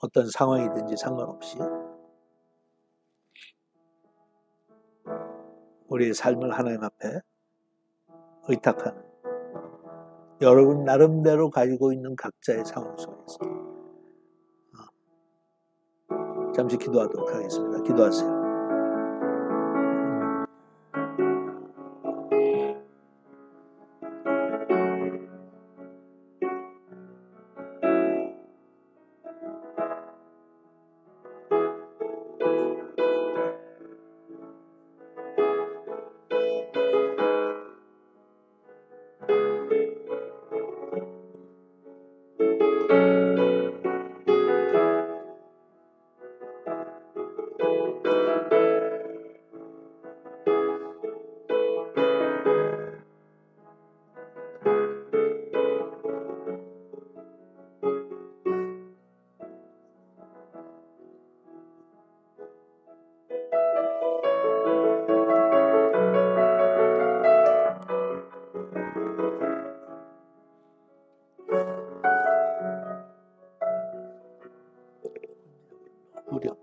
어떤 상황이든지 상관없이 우리의 삶을 하나님 앞에 의탁하는, 여러분 나름대로 가지고 있는 각자의 상황 속에서 잠시 기도하도록 하겠습니다. 기도하세요. 우려.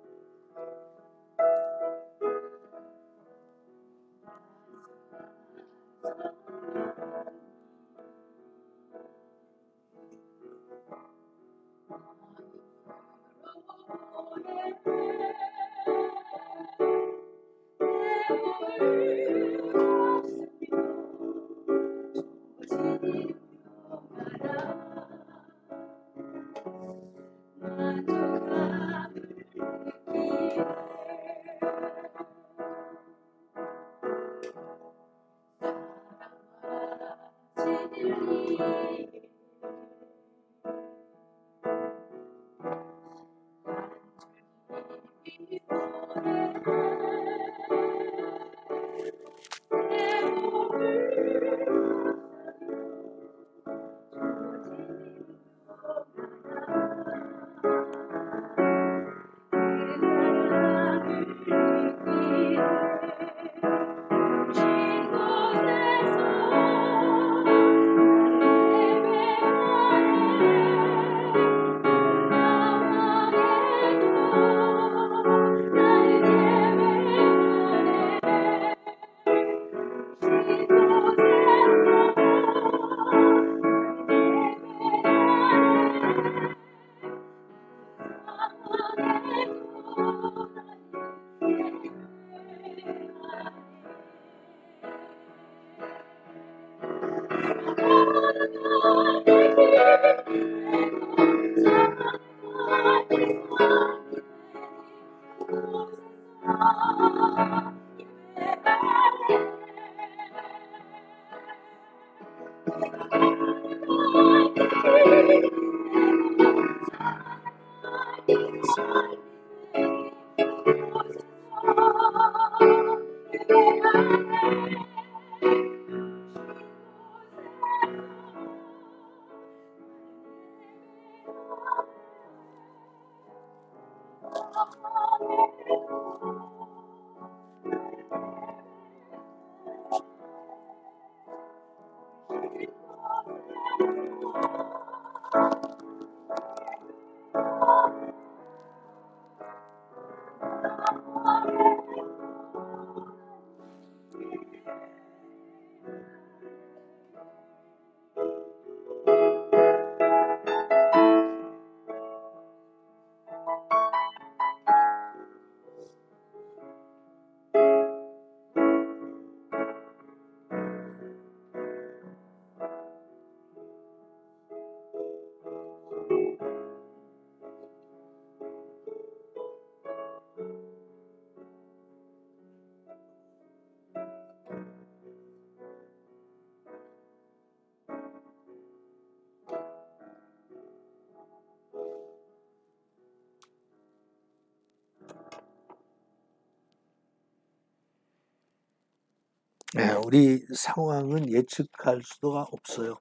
네, 우리 상황은 예측할 수가 없어요.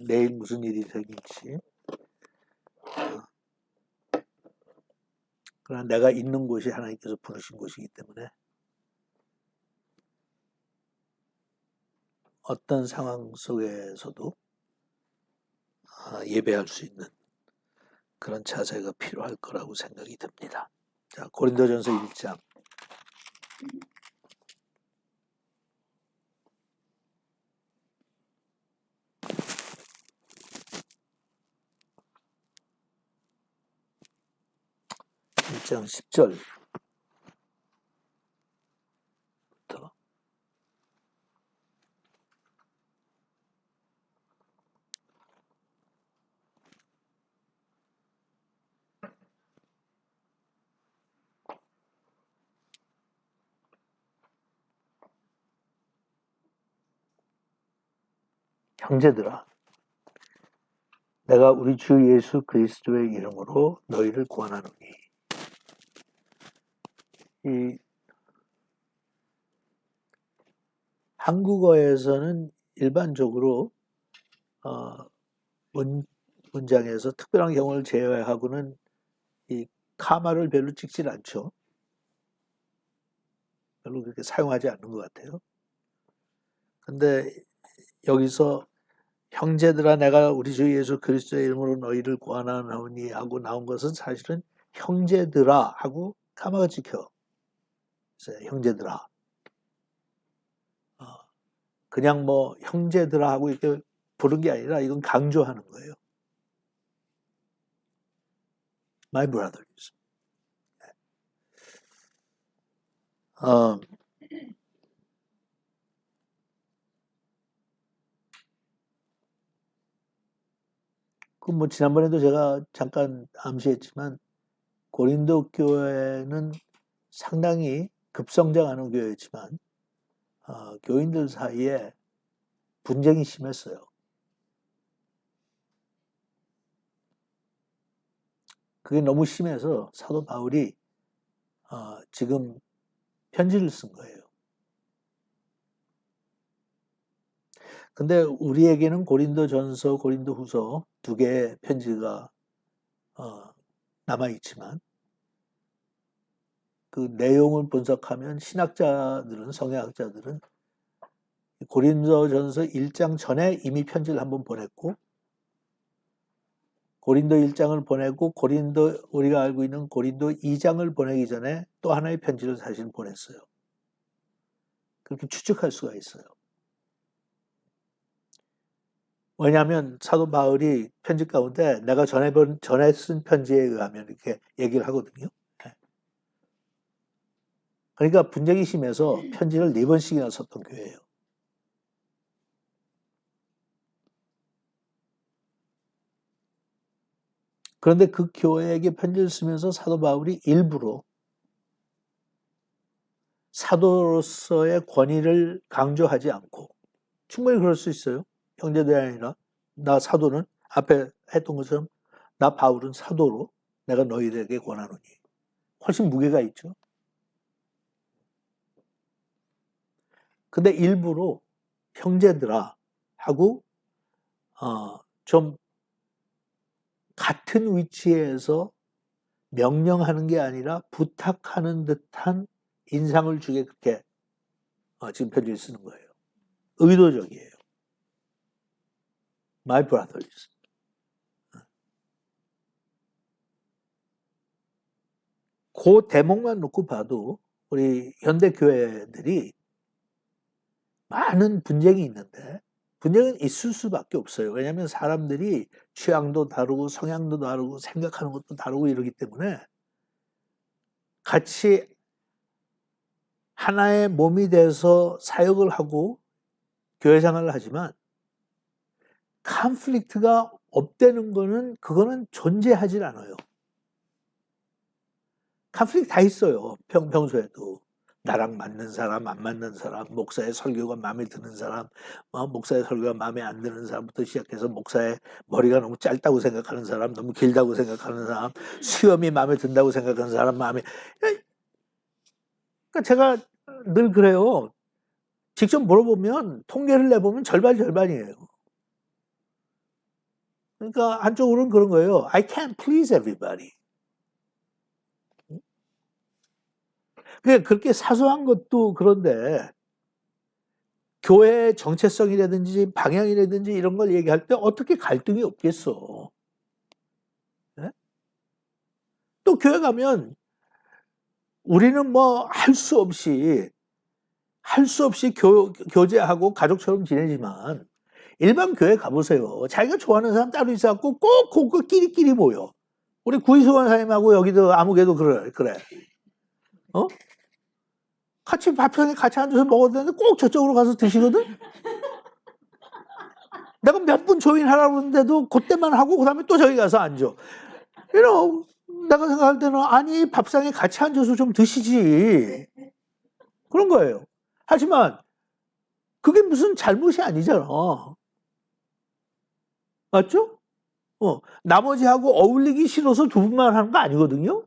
내일 무슨 일이 생길지. 그러나 내가 있는 곳이 하나님께서 부르신 곳이기 때문에 어떤 상황 속에서도 예배할 수 있는 그런 자세가 필요할 거라고 생각이 듭니다. 자, 고린도전서 1장. (1장) 10절부터 형제들아, 내가 우리 주 예수 그리스도의 이름으로 너희를 구원하노니. 이 한국어에서는 일반적으로 문장에서 특별한 경우를 제외하고는 이 카마를 별로 찍질 않죠. 별로 그렇게 사용하지 않는 것 같아요. 근데 여기서 형제들아, 내가 우리 주 예수 그리스도의 이름으로 너희를 구원하노니 하고 나온 것은 사실은 형제들아 하고 카마가 찍혀 있어요. 형제들아. 그냥 뭐 형제들아 하고 이렇게 부른 게 아니라 이건 강조하는 거예요. My brothers. 그 뭐 지난번에도 제가 잠깐 암시했지만 고린도 교회는 상당히 급성장하는 교회지만 교인들 사이에 분쟁이 심했어요. 그게 너무 심해서 사도 바울이 지금 편지를 쓴 거예요. 근데 우리에게는 고린도전서, 고린도후서 두 개의 편지가 남아있지만 그 내용을 분석하면 신학자들은, 성경학자들은 고린도전서 1장 전에 이미 편지를 한번 보냈고 고린도 1장을 보내고 우리가 알고 있는 고린도 2장을 보내기 전에 또 하나의 편지를 사실 보냈어요. 그렇게 추측할 수가 있어요. 왜냐하면 사도 바울이 편지 가운데 내가 전에 쓴 편지에 의하면 이렇게 얘기를 하거든요. 그러니까 분쟁이 심해서 편지를 4번씩이나 썼던 교회예요. 그런데 그 교회에게 편지를 쓰면서 사도 바울이 일부러 사도로서의 권위를 강조하지 않고, 충분히 그럴 수 있어요. 형제들이 아니라 나 사도는 앞에 했던 것처럼 나 바울은 사도로 내가 너희들에게 권하노니. 훨씬 무게가 있죠. 근데 일부러 형제들아 하고 좀 같은 위치에서 명령하는 게 아니라 부탁하는 듯한 인상을 주게 그렇게 지금 편지를 쓰는 거예요. 의도적이에요. My brothers. 그 대목만 놓고 봐도 우리 현대교회들이 많은 분쟁이 있는데 분쟁은 있을 수밖에 없어요. 왜냐하면 사람들이 취향도 다르고 성향도 다르고 생각하는 것도 다르고 이러기 때문에 같이 하나의 몸이 돼서 사역을 하고 교회 생활을 하지만 컨플릭트가 없다는 거는 그거는 존재하질 않아요. 컨플릭트 다 있어요. 평소에도. 나랑 맞는 사람, 안 맞는 사람, 목사의 설교가 마음에 드는 사람, 목사의 설교가 마음에 안 드는 사람부터 시작해서 목사의 머리가 너무 짧다고 생각하는 사람, 너무 길다고 생각하는 사람, 수염이 마음에 든다고 생각하는 사람 마음에. 그러니까 제가 늘 그래요. 직접 물어보면 통계를 내보면 절반이에요. 그러니까 한쪽으로는 그런 거예요. I can't please everybody. 그렇게 사소한 것도 그런데 교회의 정체성이라든지 방향이라든지 이런 걸 얘기할 때 어떻게 갈등이 없겠어. 네? 교회 가면 우리는 뭐 할 수 없이 교제하고 가족처럼 지내지만 일반 교회 가보세요. 자기가 좋아하는 사람 따로 있어갖고 꼭 그 끼리끼리 모여. 우리 구이수관 사님하고 여기도 아무개도 그래. 어? 같이 밥상에 같이 앉아서 먹어도 되는데 꼭 저쪽으로 가서 드시거든? 내가 몇 분 조인하라고 그러는데도 그때만 하고 그 다음에 또 저기 가서 앉아. 내가 생각할 때는 아니 밥상에 같이 앉아서 좀 드시지. 그런 거예요. 하지만 그게 무슨 잘못이 아니잖아. 맞죠? 나머지하고 어울리기 싫어서 두 분만 하는 거 아니거든요?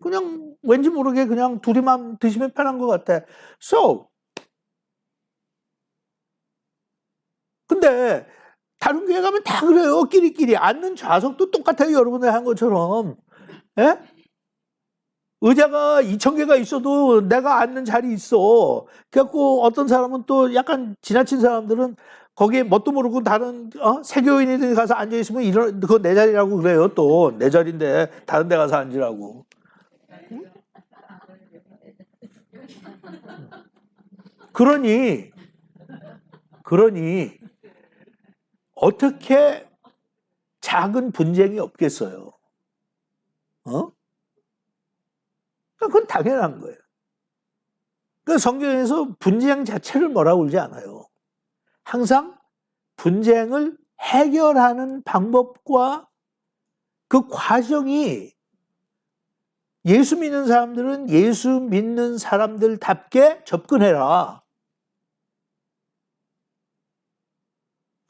그냥 왠지 모르게 그냥 둘이만 드시면 편한 것 같아. 근데 다른 교회 가면 다 그래요. 끼리끼리. 앉는 좌석도 똑같아요. 여러분들 한 것처럼. 예? 의자가 2,000개가 있어도 내가 앉는 자리 있어. 그래갖고 어떤 사람은 또 약간 지나친 사람들은 거기에 뭣도 모르고 다른 세교인이 가서 앉아있으면 그거 내 자리라고 그래요. 또 내 자리인데 다른 데 가서 앉으라고. 응? 그러니 어떻게 작은 분쟁이 없겠어요? 그건 당연한 거예요. 그 성경에서 분쟁 자체를 뭐라고 그러지 않아요. 항상 분쟁을 해결하는 방법과 그 과정이 예수 믿는 사람들은 예수 믿는 사람들답게 접근해라.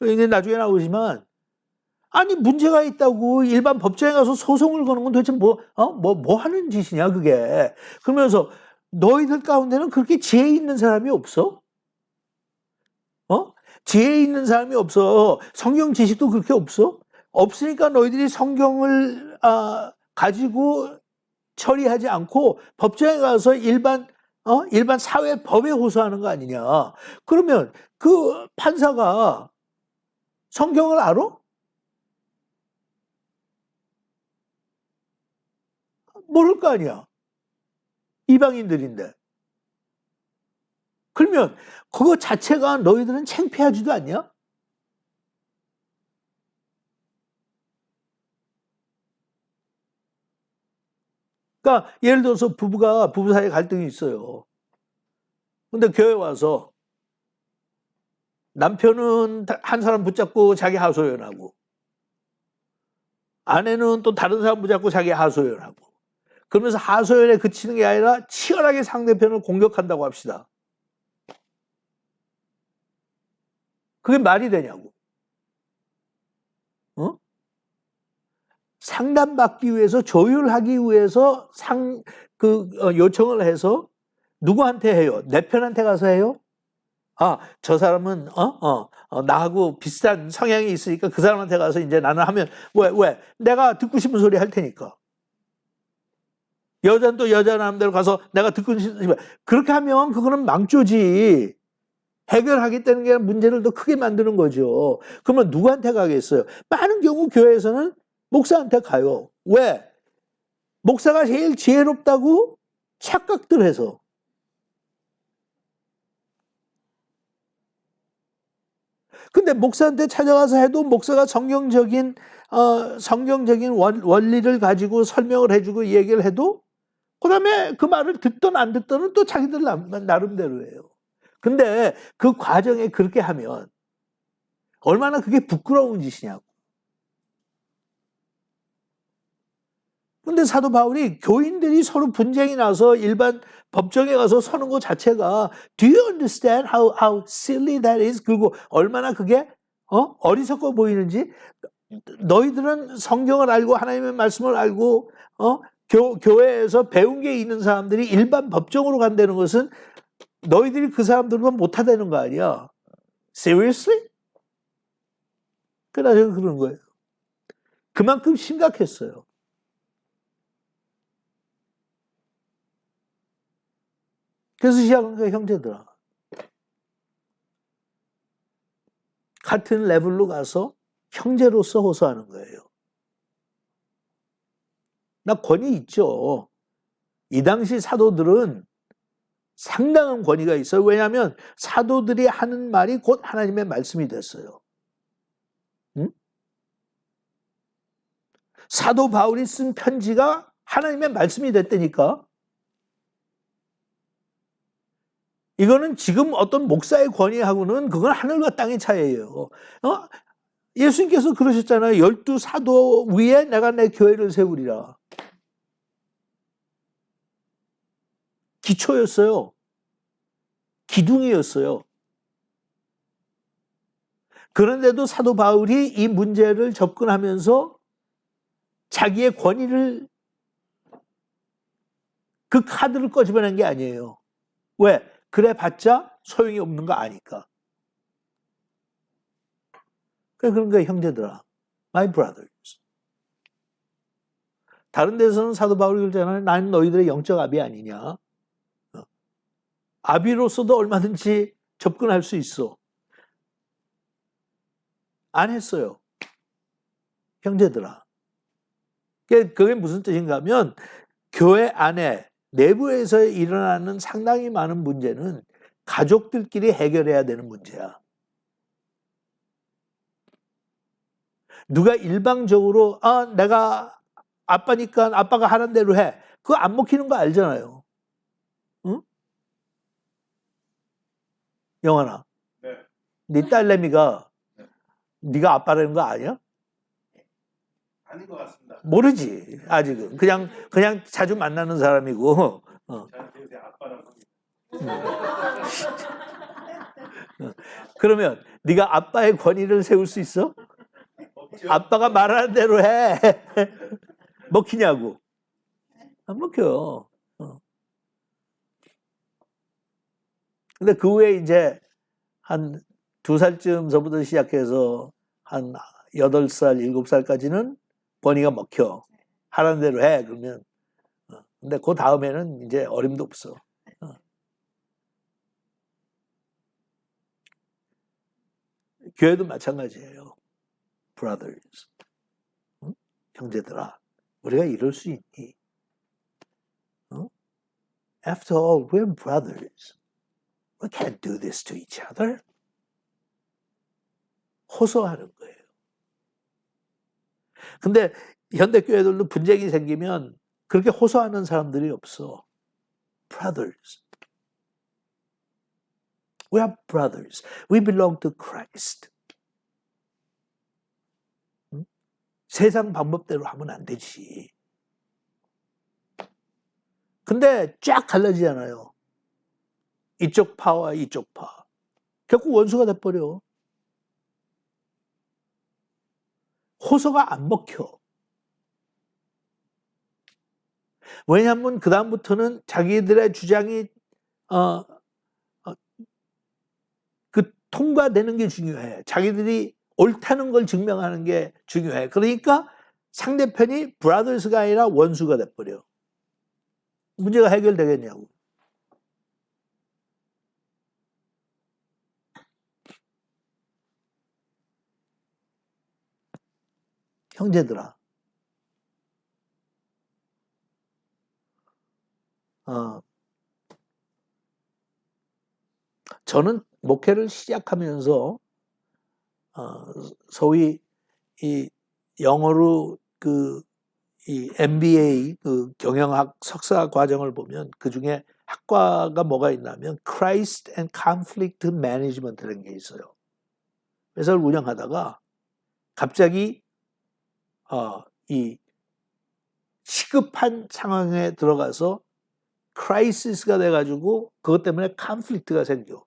이제 나중에 나오지만 아니 문제가 있다고 일반 법정에 가서 소송을 거는 건 도대체 뭐 하는 짓이냐 그게. 그러면서 너희들 가운데는 그렇게 지혜 있는 사람이 없어? 지혜 있는 사람이 없어. 성경 지식도 그렇게 없어? 없으니까 너희들이 성경을 가지고 처리하지 않고 법정에 가서 일반 사회 법에 호소하는 거 아니냐. 그러면 그 판사가 성경을 알아? 모를 거 아니야. 이방인들인데. 그러면 그거 자체가 너희들은 창피하지도 않냐? 그러니까 예를 들어서 부부 사이에 갈등이 있어요. 근데 교회 와서 남편은 한 사람 붙잡고 자기 하소연하고 아내는 또 다른 사람 붙잡고 자기 하소연하고 그러면서 하소연에 그치는 게 아니라 치열하게 상대편을 공격한다고 합시다. 그게 말이 되냐고. 상담받기 위해서 조율하기 위해서 요청을 해서 누구한테 해요? 내 편한테 가서 해요? 저 사람은 나하고 비슷한 성향이 있으니까 그 사람한테 가서 이제 나는 하면 왜? 내가 듣고 싶은 소리 할 테니까. 여자는 또 여자 마음대로 가서 내가 듣고 싶은 그렇게 하면 그거는 망조지. 해결하겠다는 게 문제를 더 크게 만드는 거죠. 그러면 누구한테 가겠어요? 많은 경우 교회에서는 목사한테 가요. 왜? 목사가 제일 지혜롭다고 착각들 해서. 근데 목사한테 찾아가서 해도 목사가 성경적인 원리를 가지고 설명을 해주고 얘기를 해도 그 다음에 그 말을 듣든 안 듣든은 또 자기들 나름대로예요. 근데 그 과정에 그렇게 하면 얼마나 그게 부끄러운 짓이냐고. 근데 사도 바울이 교인들이 서로 분쟁이 나서 일반 법정에 가서 서는 것 자체가 Do you understand how silly that is? 그리고 얼마나 그게 어리석어 보이는지. 너희들은 성경을 알고 하나님의 말씀을 알고 교회에서 배운 게 있는 사람들이 일반 법정으로 간다는 것은 너희들이 그 사람들만 못하다는 거 아니야. Seriously? 그래서 그런 거예요. 그만큼 심각했어요. 그래서 시작한 거예요, 형제들아. 같은 레벨로 가서 형제로서 호소하는 거예요. 나 권위 있죠. 이 당시 사도들은 상당한 권위가 있어요. 왜냐하면 사도들이 하는 말이 곧 하나님의 말씀이 됐어요. 응? 사도 바울이 쓴 편지가 하나님의 말씀이 됐다니까. 이거는 지금 어떤 목사의 권위하고는 그건 하늘과 땅의 차이예요. 예수님께서 그러셨잖아요. 12 사도 위에 내가 내 교회를 세우리라. 기초였어요. 기둥이었어요. 그런데도 사도 바울이 이 문제를 접근하면서 자기의 권위를, 그 카드를 꺼집어낸 게 아니에요. 왜? 그래 봤자 소용이 없는 거 아니까. 그런 거예요, 형제들아. My brothers. 다른 데서는 사도 바울이 그러잖아요. 나는 너희들의 영적 아비 아니냐. 아비로서도 얼마든지 접근할 수 있어. 안 했어요. 형제들아. 그게 무슨 뜻인가 하면 교회 안에 내부에서 일어나는 상당히 많은 문제는 가족들끼리 해결해야 되는 문제야. 누가 일방적으로 내가 아빠니까 아빠가 하는 대로 해. 그거 안 먹히는 거 알잖아요. 응? 영환아. 네. 네 딸내미가 네가 아빠라는 거 아니야? 아닌 것 같습니다. 모르지 아직은. 그냥 자주 만나는 사람이고. 저한테 요새 아빠라고 합니다. 그러면 네가 아빠의 권위를 세울 수 있어? 없죠? 아빠가 말하는 대로 해. 먹히냐고. 안 먹혀요. 근데 그 후에 이제 한 2살쯤서부터 시작해서 한 8살, 7살까지는 권위가 먹혀. 하라는 대로 해. 그러면. 근데 그 다음에는 이제 어림도 없어. 교회도 마찬가지예요. Brothers. 응? 형제들아, 우리가 이럴 수 있니? 응? After all, we're brothers. We can't do this to each other. 호소하는 거예요. 근데 현대교회들도 분쟁이 생기면 그렇게 호소하는 사람들이 없어. Brothers. We are brothers. We belong to Christ. 응? 세상 방법대로 하면 안 되지. 근데 쫙 갈라지잖아요. 이쪽 파와 이쪽 파. 결국 원수가 돼버려. 호소가 안 먹혀. 왜냐하면 그 다음부터는 자기들의 주장이 통과되는 게 중요해. 자기들이 옳다는 걸 증명하는 게 중요해. 그러니까 상대편이 브라더스가 아니라 원수가 돼버려. 문제가 해결되겠냐고. 형제들아. 저는 목회를 시작하면서 소위 이 영어로 이 MBA 경영학 석사 과정을 보면 그 중에 학과가 뭐가 있냐면 Christ and Conflict Management라는 게 있어요. 회사를 운영하다가 갑자기 이 시급한 상황에 들어가서 크라이시스가 돼가지고 그것 때문에 컨플릭트가 생겨.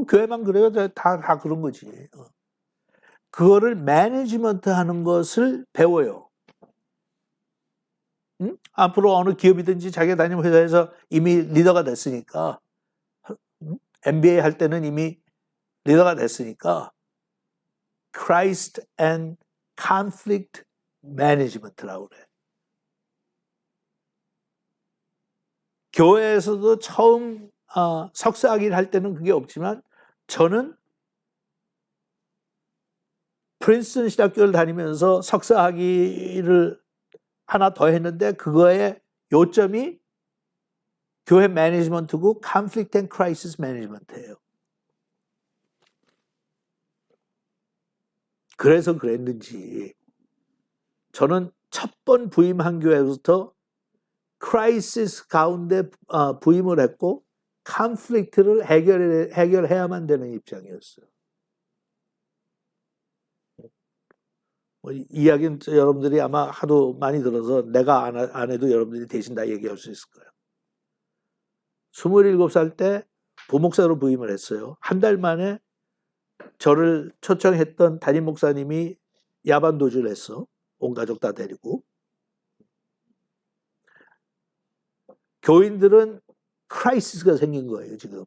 교회만 그래요. 다 그런 거지. 그거를 매니지먼트 하는 것을 배워요. 응? 앞으로 어느 기업이든지 자기가 다니는 회사에서 이미 리더가 됐으니까, MBA 할 때는 이미 리더가 됐으니까 Christ and Conflict Management라고 그래. 교회에서도 처음 석사학위를 할 때는 그게 없지만 저는 프린스턴 신학교를 다니면서 석사학위를 하나 더 했는데 그거의 요점이 교회 매니지먼트고 conflict and crisis management예요. 그래서 그랬는지 저는 첫 번 부임한 교회부터 크라이시스 가운데 부임을 했고 컨플릭트를 해결해야만 되는 입장이었어요. 이야기는 여러분들이 아마 하도 많이 들어서 내가 안 해도 여러분들이 대신 다 얘기할 수 있을 거예요. 27살 때 부목사로 부임을 했어요. 한 달 만에 저를 초청했던 담임 목사님이 야반 도주를 했어. 온 가족 다 데리고. 교인들은 크라이시스가 생긴 거예요, 지금.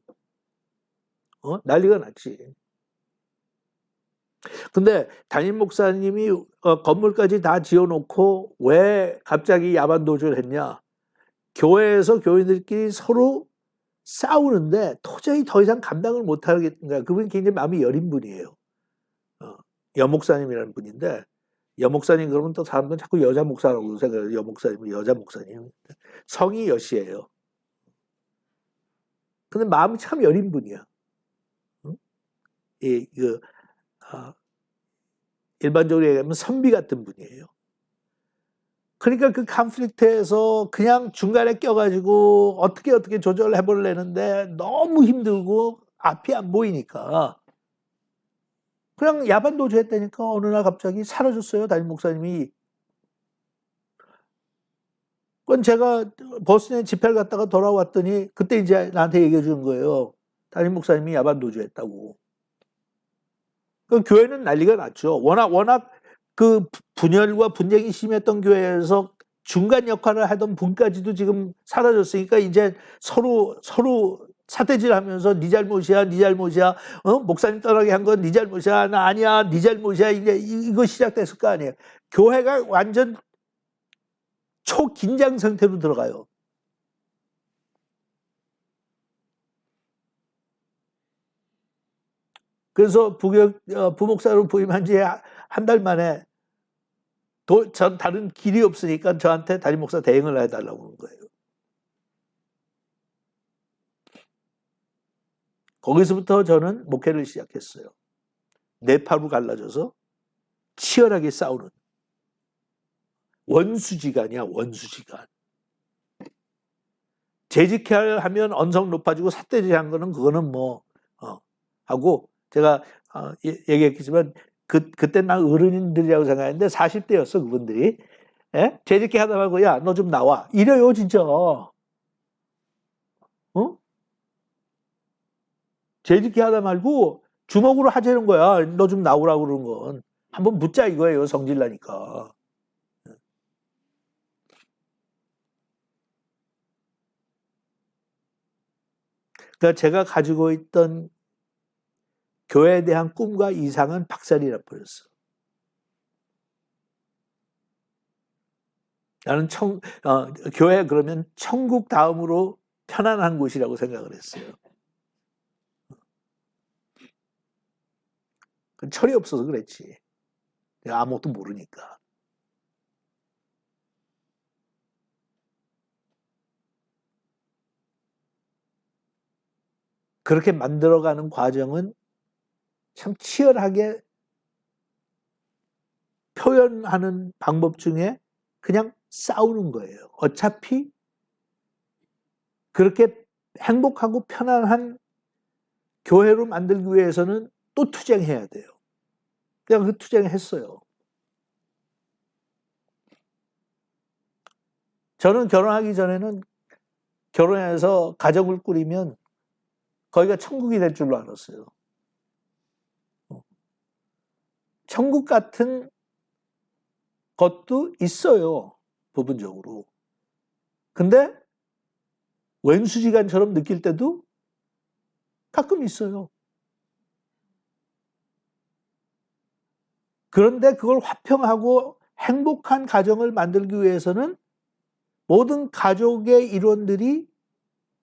난리가 났지. 근데 담임 목사님이 건물까지 다 지어놓고 왜 갑자기 야반 도주를 했냐? 교회에서 교인들끼리 서로 싸우는데 도저히 더 이상 감당을 못 하겠는 거야. 그분이 굉장히 마음이 여린 분이에요. 여목사님이라는 분인데, 여목사님 그러면 또 사람들은 자꾸 여자 목사라고 생각해요. 여목사님은 여자 목사님. 성이 여시예요. 근데 마음이 참 여린 분이야. 일반적으로 얘기하면 선비 같은 분이에요. 그러니까 그 컨플릭트에서 그냥 중간에 껴가지고 어떻게 조절해 보려는데 너무 힘들고 앞이 안 보이니까 그냥 야반 도주했다니까 어느 날 갑자기 사라졌어요, 담임 목사님이. 그건 제가 버스에 집회를 갔다가 돌아왔더니 그때 이제 나한테 얘기해 주는 거예요. 담임 목사님이 야반 도주했다고. 그 교회는 난리가 났죠. 워낙 그 분열과 분쟁이 심했던 교회에서 중간 역할을 하던 분까지도 지금 사라졌으니까 이제 서로 사태질하면서 네 잘못이야, 목사님 떠나게 한 건 네 잘못이야, 나 아니야, 네 잘못이야. 이제 이거 시작됐을 거 아니에요. 교회가 완전 초긴장 상태로 들어가요. 그래서 부목사로 부임한 지 한 달 만에 전 다른 길이 없으니까 저한테 담임 목사 대행을 해달라고 하는 거예요. 거기서부터 저는 목회를 시작했어요. 네 파로 갈라져서 치열하게 싸우는 원수지간이야, 원수지간. 재직해야 하면 언성 높아지고 삿대질한 거는 그거는 하고 제가 얘기했지만 그때 난 어른들이라고 생각했는데 40대였어 그분들이. 예? 재직해 하다 말고 야 너 좀 나와 이래요 진짜. 재직해 하다 말고 주먹으로 하자는 거야. 너 좀 나오라고 그러는 건. 한번 묻자 이거예요, 성질 나니까. 그러니까 제가 가지고 있던 교회에 대한 꿈과 이상은 박살이 나버렸어. 나는 교회 그러면 천국 다음으로 편안한 곳이라고 생각을 했어요. 철이 없어서 그랬지. 내가 아무것도 모르니까. 그렇게 만들어가는 과정은 참 치열하게 표현하는 방법 중에 그냥 싸우는 거예요. 어차피 그렇게 행복하고 편안한 교회로 만들기 위해서는 또 투쟁해야 돼요. 그냥 그 투쟁을 했어요. 저는 결혼하기 전에는 결혼해서 가정을 꾸리면 거기가 천국이 될 줄로 알았어요. 천국 같은 것도 있어요, 부분적으로. 근데 왼수지간처럼 느낄 때도 가끔 있어요. 그런데 그걸 화평하고 행복한 가정을 만들기 위해서는 모든 가족의 일원들이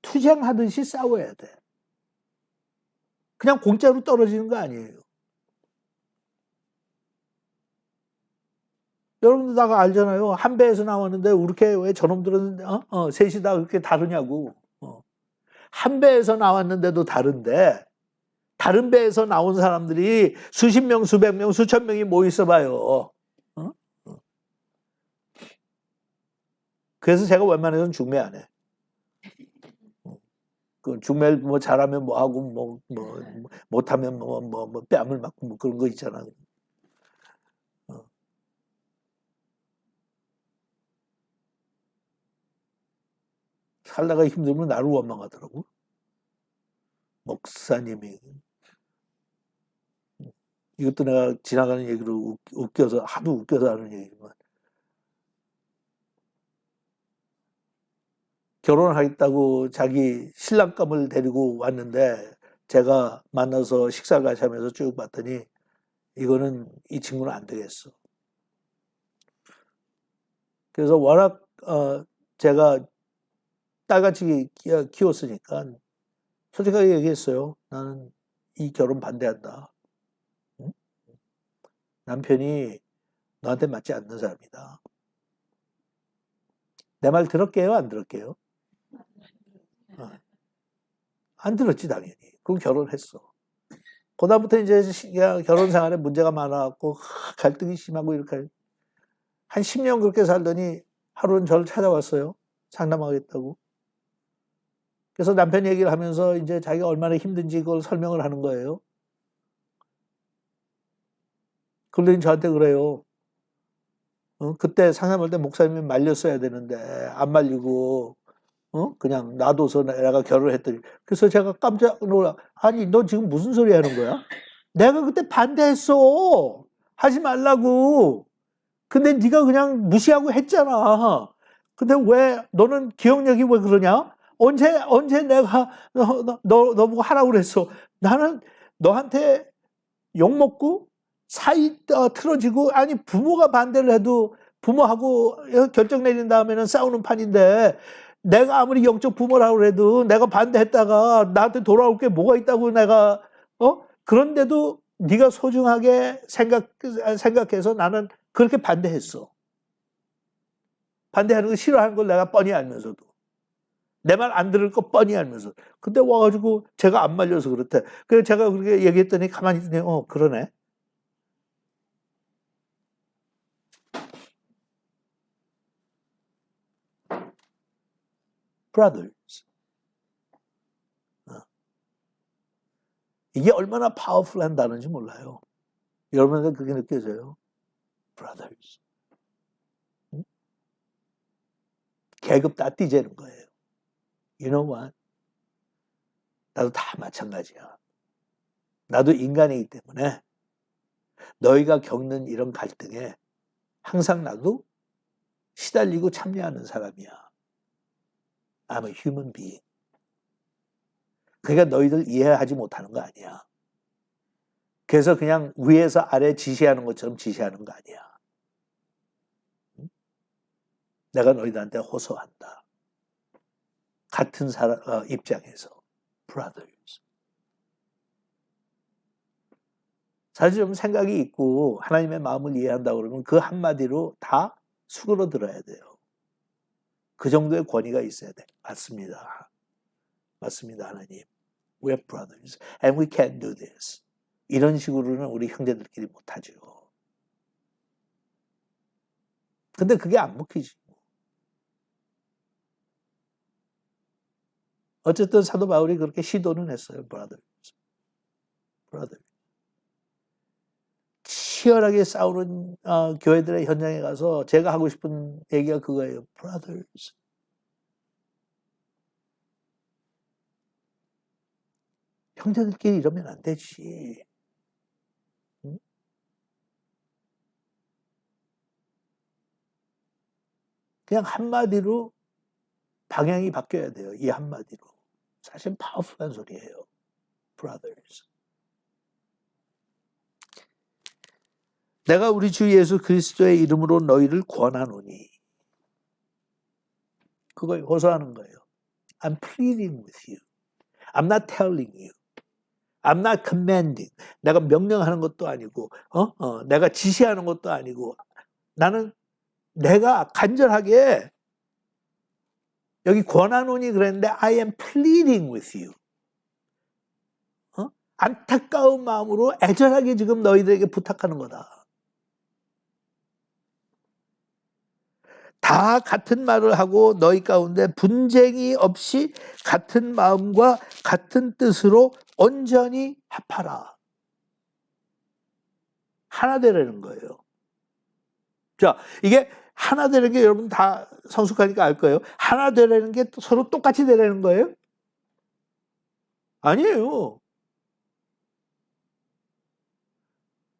투쟁하듯이 싸워야 돼. 그냥 공짜로 떨어지는 거 아니에요. 여러분들 다 알잖아요. 한 배에서 나왔는데 이렇게 왜 저놈들은 셋이 다 그렇게 다르냐고. 한 배에서 나왔는데도 다른데 다른 배에서 나온 사람들이 수십 명, 수백 명, 수천 명이 모여 있어봐요. 그래서 제가 웬만해서는 중매 안 해. 그 중매를 뭐 잘하면 뭐 하고 못하면 뭐 뺨을 맞고 뭐 그런 거 있잖아. 살다가 힘들면 나를 원망하더라고. 목사님이. 이것도 내가 지나가는 얘기로 웃겨서 하도 웃겨서 하는 얘기지만 결혼하겠다고 자기 신랑감을 데리고 왔는데 제가 만나서 식사를 같이 하면서 쭉 봤더니 이거는 이 친구는 안 되겠어. 그래서 워낙 제가 딸같이 키웠으니까 솔직하게 얘기했어요. 나는 이 결혼 반대한다. 응? 남편이 너한테 맞지 않는 사람이다. 내 말 들을게요? 안 들을게요? 안 들었지 당연히. 그럼 결혼했어. 그다음부터 이제 결혼 생활에 문제가 많아갖고 갈등이 심하고 이렇게 한 10년 그렇게 살더니 하루는 저를 찾아왔어요. 상담하겠다고. 그래서 남편 얘기를 하면서 이제 자기가 얼마나 힘든지 그걸 설명을 하는 거예요. 그러더니 저한테 그래요. 그때 상담할 때 목사님이 말렸어야 되는데 안 말리고 그냥 놔둬서 내가 결혼했더니 그래서 제가 깜짝 놀라. 아니 너 지금 무슨 소리 하는 거야? 내가 그때 반대했어. 하지 말라고. 근데 네가 그냥 무시하고 했잖아. 근데 왜 너는 기억력이 왜 그러냐? 언제 내가 너 보고 하라고 그랬어. 나는 너한테 욕 먹고 사이 틀어지고 아니 부모가 반대를 해도 부모하고 결정 내린 다음에는 싸우는 판인데 내가 아무리 영적 부모라고 해도 내가 반대했다가 나한테 돌아올 게 뭐가 있다고 내가 그런데도 네가 소중하게 생각해서 나는 그렇게 반대했어. 반대하는 거 싫어하는 걸 내가 뻔히 알면서도 내 말 안 들을 거 뻔히 알면서 근데 와가지고 제가 안 말려서 그렇대. 그래서 제가 그렇게 얘기했더니 가만히 있더니 그러네. brothers. 이게 얼마나 파워풀한 단어인지 몰라요. 여러분들 그게 느껴져요? brothers. 계급 다 띠재는 거예요. You know what? 나도 다 마찬가지야. 나도 인간이기 때문에 너희가 겪는 이런 갈등에 항상 나도 시달리고 참여하는 사람이야. I'm a human being. 그러니까 너희들 이해하지 못하는 거 아니야. 그래서 그냥 위에서 아래 지시하는 것처럼 지시하는 거 아니야. 내가 너희들한테 호소한다. 같은 사람 입장에서 brothers. 사실 좀 생각이 있고 하나님의 마음을 이해한다 그러면 그 한마디로 다 수그러들어야 돼요. 그 정도의 권위가 있어야 돼. 맞습니다. 맞습니다, 하나님. We're brothers and we can't do this. 이런 식으로는 우리 형제들끼리 못하죠. 근데 그게 안 먹히지. 어쨌든 사도 바울이 그렇게 시도는 했어요. brothers. 치열하게 싸우는 교회들의 현장에 가서 제가 하고 싶은 얘기가 그거예요. brothers. 형제들끼리 이러면 안 되지. 응? 그냥 한마디로 방향이 바뀌어야 돼요. 이 한마디로. 사실 파워풀한 소리예요. brothers. 내가 우리 주 예수 그리스도의 이름으로 너희를 권하노니. 그걸 호소하는 거예요. I'm pleading with you. I'm not telling you. I'm not commanding. 내가 명령하는 것도 아니고, 내가 지시하는 것도 아니고, 나는 내가 간절하게 여기 권한원이 그랬는데 I am pleading with you. 안타까운 마음으로 애절하게 지금 너희들에게 부탁하는 거다. 다 같은 말을 하고 너희 가운데 분쟁이 없이 같은 마음과 같은 뜻으로 온전히 합하라. 하나 되라는 거예요. 자, 이게 하나 되는 게 여러분 다 성숙하니까 알 거예요. 하나 되라는 게 서로 똑같이 되라는 거예요? 아니에요.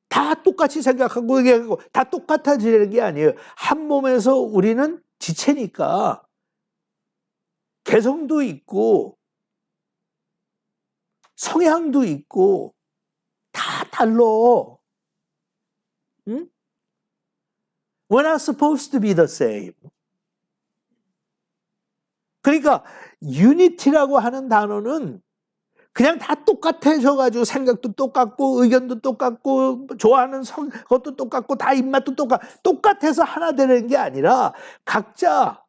다 똑같이 생각하고 얘기하고 다 똑같아지는 게 아니에요. 한 몸에서 우리는 지체니까 개성도 있고 성향도 있고 다 달라. 응? We're not supposed to be the same. 그러니까 유니티라고 하는 단어는 그냥 다 똑같아져가지고 생각도 똑같고 의견도 똑같고 좋아하는 것도 똑같고 다 입맛도 똑같아서 하나 되는 게 아니라 각자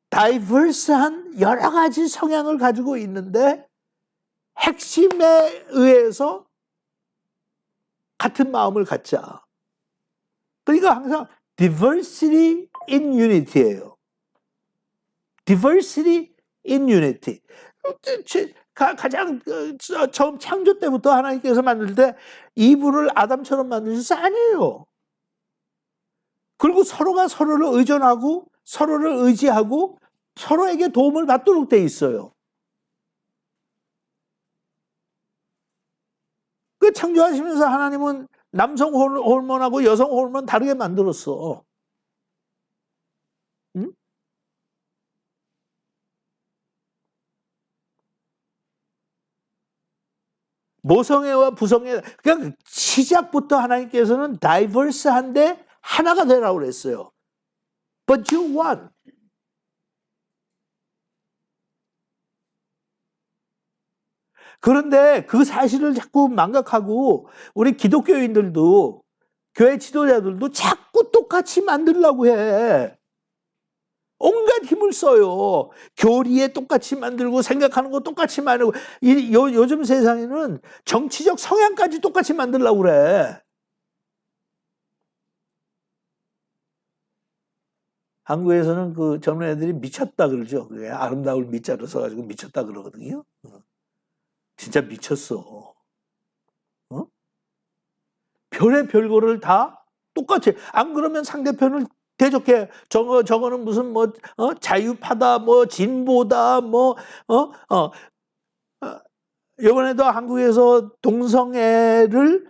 다이버스한 여러 가지 성향을 가지고 있는데 핵심에 의해서 같은 마음을 갖자. 그러니까 항상 diversity in unity예요. diversity in unity. 가장 처음 창조 때부터 하나님께서 만들 때 이브를 아담처럼 만드셔서 아니에요. 그리고 서로가 서로를 의존하고 서로를 의지하고 서로에게 도움을 받도록 돼 있어요. 그 창조하시면서 하나님은 남성 호르몬하고 여성 호르몬 다르게 만들었어. 응? 모성애와 부성애, 그냥 시작부터 하나님께서는 다이버스한데 하나가 되라고 그랬어요. But you one. 그런데 그 사실을 자꾸 망각하고 우리 기독교인들도 교회 지도자들도 자꾸 똑같이 만들려고 해. 온갖 힘을 써요. 교리에 똑같이 만들고 생각하는 거 똑같이 만들고 요즘 세상에는 정치적 성향까지 똑같이 만들려고 그래. 한국에서는 그 젊은 애들이 미쳤다 그러죠. 아름다울 미자로 써가지고 미쳤다 그러거든요. 진짜 미쳤어. 별의 별거를 다 똑같이. 안 그러면 상대편을 대적해. 저거는 무슨 자유파다, 진보다, 이번에도 한국에서 동성애를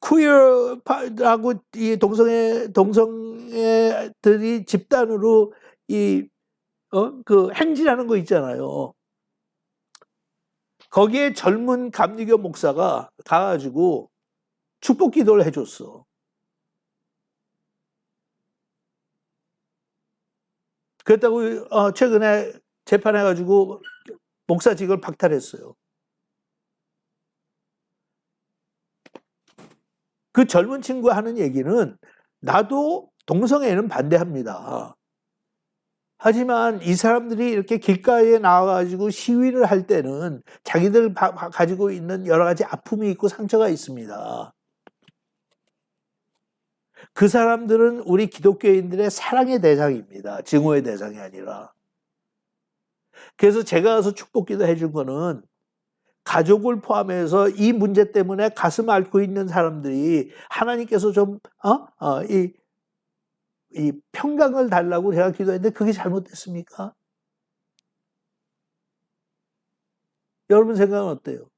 퀴어하고 이 동성애들이 집단으로 행진하는 거 있잖아요. 거기에 젊은 감리교 목사가 가가지고 축복 기도를 해줬어. 그랬다고 최근에 재판해가지고 목사직을 박탈했어요. 그 젊은 친구가 하는 얘기는 나도 동성애는 반대합니다. 하지만 이 사람들이 이렇게 길가에 나와가지고 시위를 할 때는 자기들 가지고 있는 여러 가지 아픔이 있고 상처가 있습니다. 그 사람들은 우리 기독교인들의 사랑의 대상입니다. 증오의 대상이 아니라. 그래서 제가 가서 축복기도 해준 거는 가족을 포함해서 이 문제 때문에 가슴 앓고 있는 사람들이 하나님께서 좀 이 평강을 달라고 제가 기도했는데 그게 잘못됐습니까? 여러분 생각은 어때요?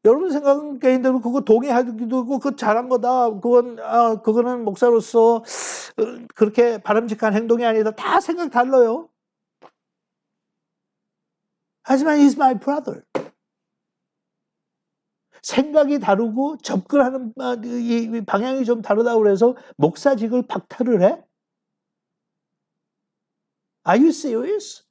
여러분 생각은 개인대로 그거 동의하기도 하고 그거 잘한 거다. 그거는 목사로서 그렇게 바람직한 행동이 아니다. 다 생각 달라요. 하지만 he's my brother. 생각이 다르고 접근하는 이 방향이 좀 다르다고 그래서 목사직을 박탈을 해? Are you serious?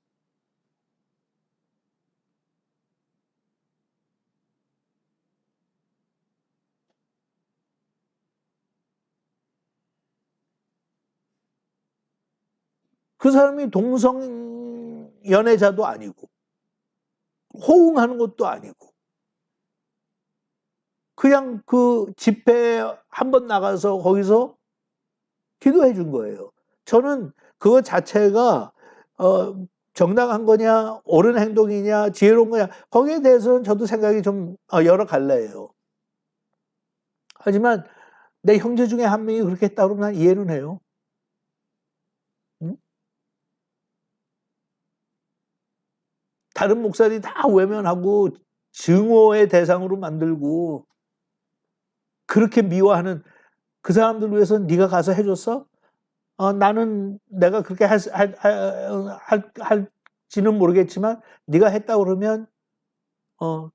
그 사람이 동성 연애자도 아니고 호응하는 것도 아니고 그냥 그 집회에 한번 나가서 거기서 기도해 준 거예요. 저는 그거 자체가 정당한 거냐, 옳은 행동이냐, 지혜로운 거냐, 거기에 대해서는 저도 생각이 좀 여러 갈래예요. 하지만 내 형제 중에 한 명이 그렇게 했다 그러면 난 이해는 해요. 응? 다른 목사들이 다 외면하고 증오의 대상으로 만들고 그렇게 미워하는 그 사람들 위해서 네가 가서 해줬어? 나는 내가 그렇게 할지는 모르겠지만 네가 했다 그러면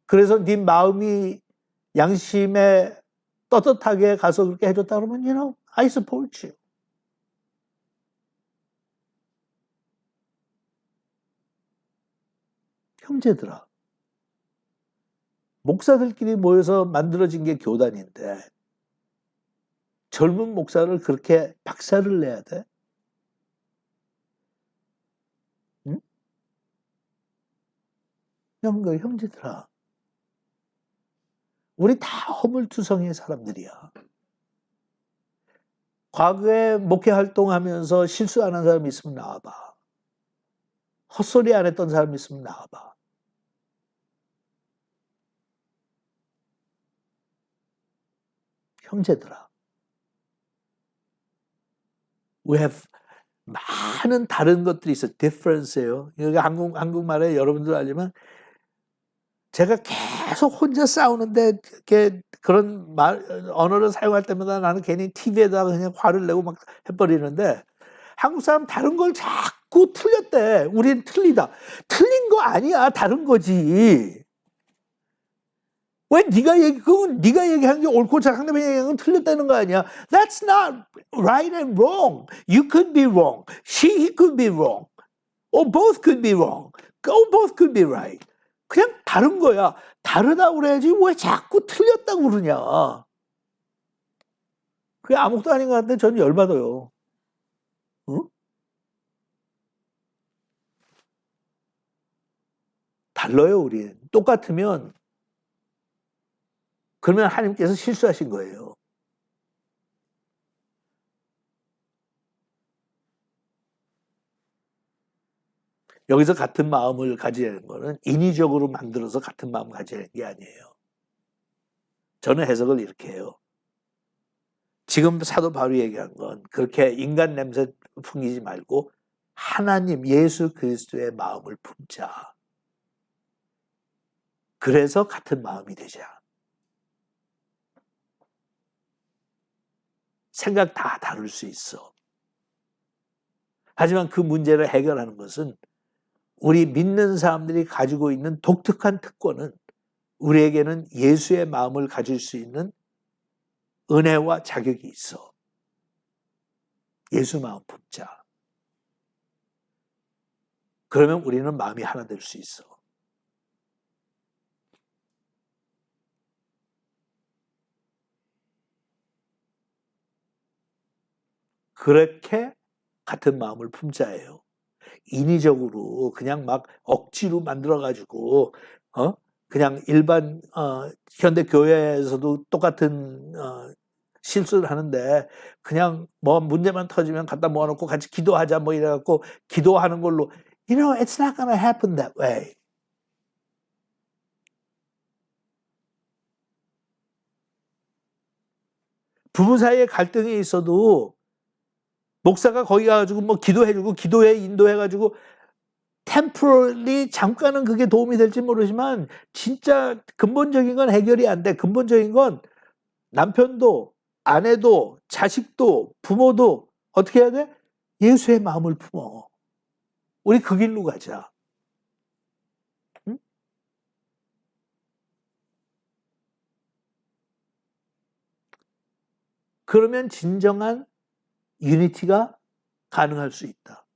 그래서 네 마음이 양심에 떳떳하게 가서 그렇게 해줬다 그러면 you know, I support you. 형제들아, 목사들끼리 모여서 만들어진 게 교단인데 젊은 목사를 그렇게 박살을 내야 돼? 응? 형제들아, 우리 다 허물투성이의 사람들이야. 과거에 목회 활동하면서 실수 안 한 사람 있으면 나와봐. 헛소리 안 했던 사람 있으면 나와봐. 형제들아, we have 많은 다른 것들이 있어. difference예요. 여기 한국말에 여러분들 알지만 제가 계속 혼자 싸우는데 그런 언어를 사용할 때마다 나는 괜히 TV에다가 그냥 화를 내고 막 해버리는데 한국 사람 다른 걸 자꾸 틀렸대. 우린 틀리다. 틀린 거 아니야. 다른 거지. 왜 그건 네가 얘기한 게 옳고 상대방이 얘기한 건 틀렸다는 거 아니야. That's not right and wrong. You could be wrong. He could be wrong. Or both could be wrong. Or both could be right. 그냥 다른 거야. 다르다고 그래야지 왜 자꾸 틀렸다고 그러냐. 그게 아무것도 아닌 것 같은데 저는 열받아요. 응? 달라요, 우리. 똑같으면 그러면 하나님께서 실수하신 거예요. 여기서 같은 마음을 가지려는 거는 인위적으로 만들어서 같은 마음 가지려는 게 아니에요. 저는 해석을 이렇게 해요. 지금 사도 바울이 얘기한 건 그렇게 인간 냄새 풍기지 말고 하나님 예수 그리스도의 마음을 품자. 그래서 같은 마음이 되자. 생각 다 다를 수 있어. 하지만 그 문제를 해결하는 것은 우리 믿는 사람들이 가지고 있는 독특한 특권은 우리에게는 예수의 마음을 가질 수 있는 은혜와 자격이 있어. 예수 마음 품자. 그러면 우리는 마음이 하나 될 수 있어. 그렇게 같은 마음을 품자예요. 인위적으로 그냥 막 억지로 만들어가지고 그냥 일반 현대 교회에서도 똑같은 실수를 하는데 그냥 뭐 문제만 터지면 갖다 모아놓고 같이 기도하자 뭐 이래갖고 기도하는 걸로 You know, it's not gonna happen that way. 부부 사이에 갈등이 있어도 목사가 거기 가가지고 뭐 기도해주고 기도에 인도해가지고 temporarily 잠깐은 그게 도움이 될지 모르지만 진짜 근본적인 건 해결이 안 돼. 근본적인 건 남편도 아내도 자식도 부모도 어떻게 해야 돼? 예수의 마음을 품어. 우리 그 길로 가자. 응? 그러면 진정한 유니티가 가능할 수 있다.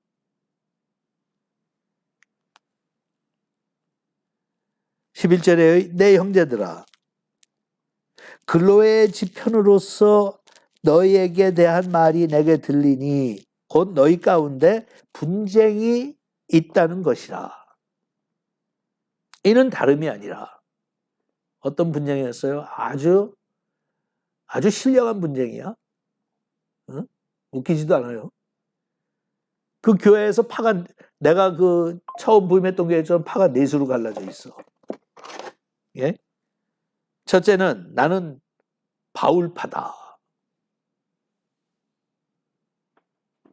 11절에 내 형제들아 글로의 지편으로서 너희에게 대한 말이 내게 들리니 곧 너희 가운데 분쟁이 있다는 것이라. 이는 다름이 아니라 어떤 분쟁이었어요? 아주 신령한 분쟁이야. 응? 웃기지도 않아요. 그 교회에서 파가, 내가 그 처음 부임했던 교회처럼 파가 넷으로 갈라져 있어. 예? 첫째는 나는 바울파다.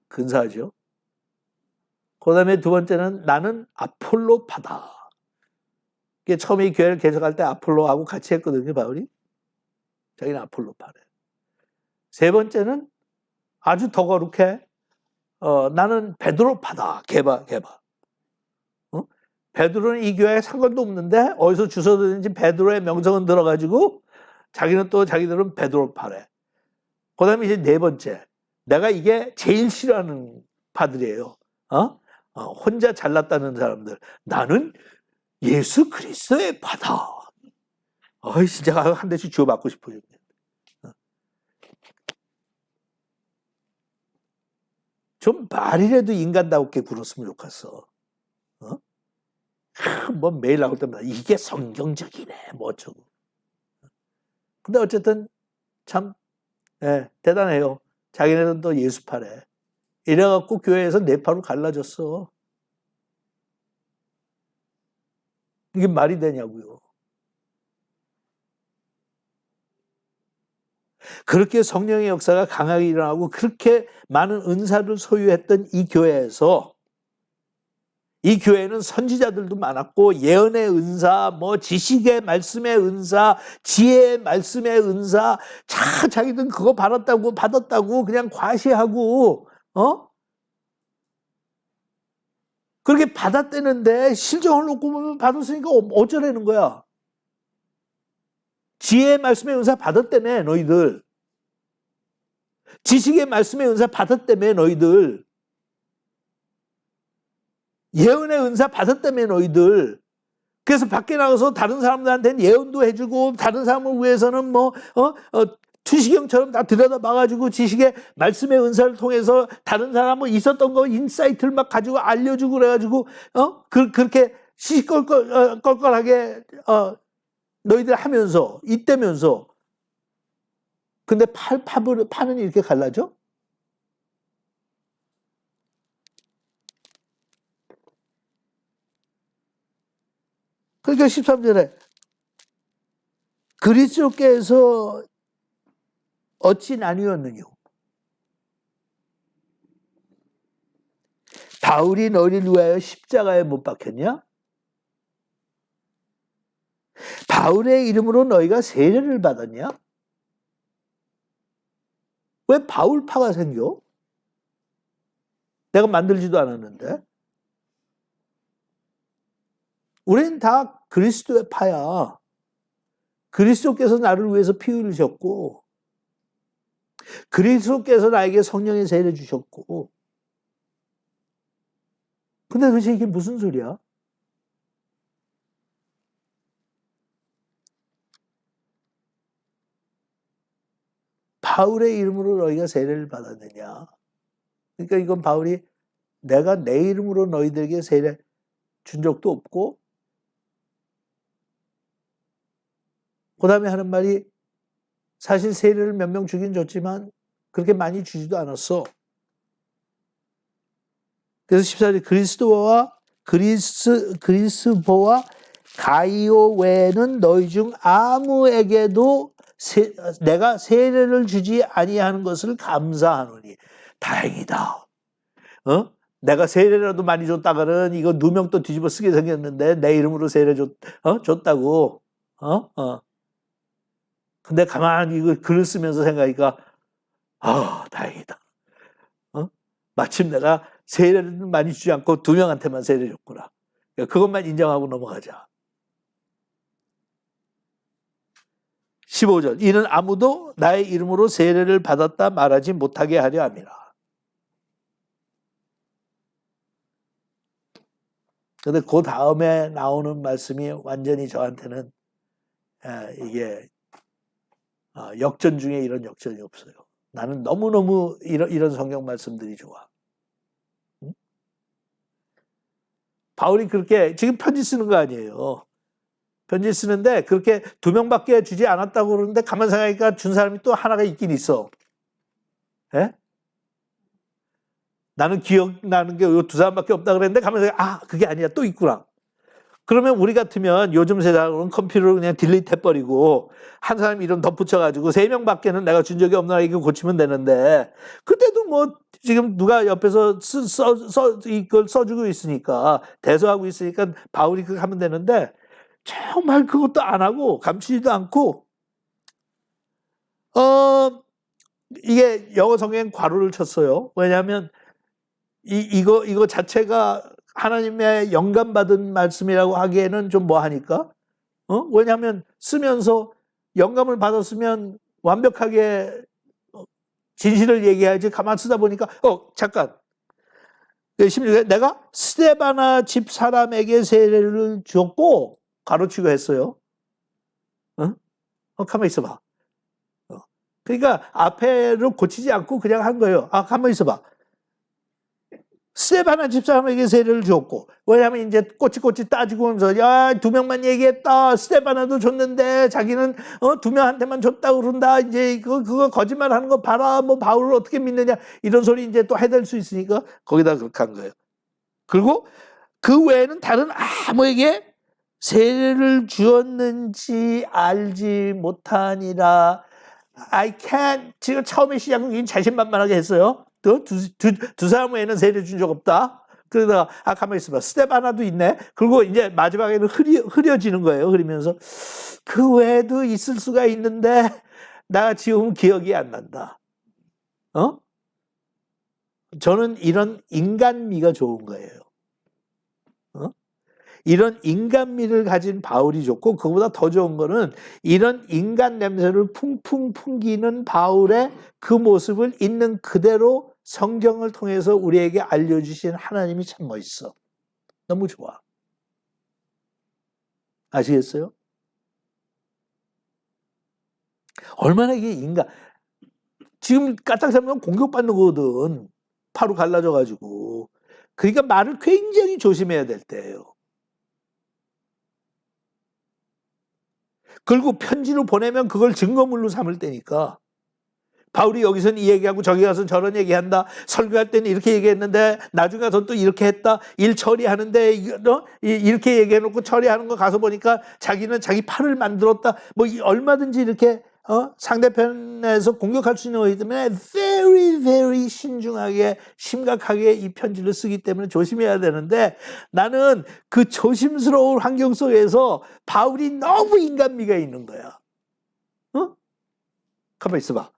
근사하죠. 그 다음에 두 번째는 나는 아폴로파다. 처음에 이 교회를 개척할 때 아폴로하고 같이 했거든요, 바울이. 자기는 아폴로파래. 세 번째는 아주 더 거룩해. 나는 베드로파다. 개바. 어? 베드로는 이 교회에 상관도 없는데 어디서 주워들는지 베드로의 명성은 들어가지고 자기는 또 자기들은 베드로파래. 그 다음에 이제 네 번째. 내가 이게 제일 싫어하는 파들이에요. 혼자 잘났다는 사람들. 나는 예수 그리스도의 파다. 진짜 한 대씩 주워받고 싶어요. 좀 말이라도 인간다우게 굴었으면 좋겠어. 뭐 매일 나올 때마다 이게 성경적이네. 뭐 어쩌고. 근데 어쨌든 참 대단해요. 자기네는 또 예수파래. 이래갖고 교회에서 네파로 갈라졌어. 이게 말이 되냐고요. 그렇게 성령의 역사가 강하게 일어나고 그렇게 많은 은사를 소유했던 이 교회에서 이 교회는 선지자들도 많았고 예언의 은사, 뭐 지식의 말씀의 은사, 지혜의 말씀의 은사, 자기들은 그거 받았다고 그냥 과시하고 그렇게 받았대는데 실정을 놓고 보면 받았으니까 어쩌라는 거야. 지혜의 말씀의 은사 받았다며 너희들. 지식의 말씀의 은사 받았다며 너희들. 예언의 은사 받았다며 너희들. 그래서 밖에 나가서 다른 사람들한테는 예언도 해주고 다른 사람을 위해서는 투시경처럼 다 들여다봐가지고 지식의 말씀의 은사를 통해서 다른 사람은 있었던 거 인사이트를 막 가지고 알려주고 그래가지고 그렇게 시시껄껄하게 너희들 하면서 이때면서 근데 파는 이렇게 갈라져? 그러니까 13절에 그리스도께서 어찌 나뉘었느냐? 바울이 너희를 위하여 십자가에 못 박혔냐? 바울의 이름으로 너희가 세례를 받았냐? 왜 바울파가 생겨? 내가 만들지도 않았는데. 우린 다 그리스도의 파야. 그리스도께서 나를 위해서 피 흘리셨고 그리스도께서 나에게 성령의 세례 주셨고 근데 도대체 이게 무슨 소리야? 바울의 이름으로 너희가 세례를 받았느냐? 그러니까 이건 바울이 내가 내 이름으로 너희들에게 세례 준 적도 없고 그 다음에 하는 말이 사실 세례를 몇 명 주긴 줬지만 그렇게 많이 주지도 않았어. 그래서 14절 그리스보와 가이오 외에는 너희 중 아무에게도 내가 세례를 주지 아니하는 것을 감사하노니 다행이다. 내가 세례라도 많이 줬다가는 이거 누명 또 뒤집어 쓰게 생겼는데 내 이름으로 세례 줬다고. 근데 가만히 이거 글을 쓰면서 생각하니까 다행이다. 마침 내가 세례를 많이 주지 않고 2명한테만 세례 줬구나. 그것만 인정하고 넘어가자. 15절 이는 아무도 나의 이름으로 세례를 받았다 말하지 못하게 하려 함이라. 근데 그 다음에 나오는 말씀이 완전히 저한테는 이게 역전 중에 이런 역전이 없어요. 나는 너무너무 이런 성경 말씀들이 좋아. 바울이 그렇게 지금 편지 쓰는 거 아니에요. 편지 쓰는데 그렇게 2명밖에 주지 않았다고 그러는데 가만 생각하니까 준 사람이 또 하나가 있긴 있어. 예? 나는 기억나는 게 이 2사람밖에 없다 그랬는데 가만 생각하니까 그게 아니야. 또 있구나. 그러면 우리 같으면 요즘 세상은 컴퓨터로 그냥 딜리트 해버리고 한 사람 이름 덧붙여가지고 3명밖에는 내가 준 적이 없나 이거 고치면 되는데 그때도 뭐 지금 누가 옆에서 이걸 써주고 있으니까 대서하고 있으니까 바울이 그렇게 하면 되는데 정말 그것도 안 하고 감추지도 않고 이게 영어 성경 괄호를 쳤어요. 왜냐하면 이거 자체가 하나님의 영감받은 말씀이라고 하기에는 좀 뭐하니까 왜냐하면 쓰면서 영감을 받았으면 완벽하게 진실을 얘기해야지. 가만 쓰다 보니까 잠깐 16에 내가 스데바나 집 사람에게 세례를 주었고 가로치고 했어요. 가만히 있어봐. 그러니까 앞에를 고치지 않고 그냥 한 거예요. 가만히 있어봐. 스데바나 집사람에게 세례를 주었고, 왜냐하면 이제 꼬치꼬치 따지고 하면서 2명만 얘기했다. 스데바나도 줬는데 자기는 2명한테만 줬다고 그런다. 이제 그거 거짓말하는 거 봐라. 뭐 바울을 어떻게 믿느냐 이런 소리 이제 또 해댈 수 있으니까 거기다 그렇게 한 거예요. 그리고 그 외에는 다른 아무에게 세례를 주었는지 알지 못하니라. I can't. 지금 처음에 시작은 자신만만하게 했어요. 두 사람 외에는 세례 준 적 없다. 그러다가 가만히 있어봐. 스데바나도 있네. 그리고 이제 마지막에는 흐려지는 거예요. 흐리면서 그 외에도 있을 수가 있는데 나 지금 기억이 안 난다. 저는 이런 인간미가 좋은 거예요. 이런 인간미를 가진 바울이 좋고 그거보다 더 좋은 거는 이런 인간 냄새를 풍풍 풍기는 바울의 그 모습을 있는 그대로 성경을 통해서 우리에게 알려주신 하나님이 참 멋있어. 너무 좋아. 아시겠어요? 얼마나 이게 지금 까딱 잡으면 공격받는 거거든. 파로 갈라져가지고. 그러니까 말을 굉장히 조심해야 될 때예요. 그리고 편지로 보내면 그걸 증거물로 삼을 때니까. 바울이 여기서는 이 얘기하고 저기 가서 저런 얘기한다. 설교할 때는 이렇게 얘기했는데 나중에 가서 또 이렇게 했다. 일 처리하는데 이렇게 얘기해놓고 처리하는 거 가서 보니까 자기는 자기 팔을 만들었다. 뭐 얼마든지 이렇게 상대편에서 공격할 수 있는 거기 때문에 very very 신중하게 심각하게 이 편지를 쓰기 때문에 조심해야 되는데 나는 그 조심스러운 환경 속에서 바울이 너무 인간미가 있는 거야. 가만히 있어봐.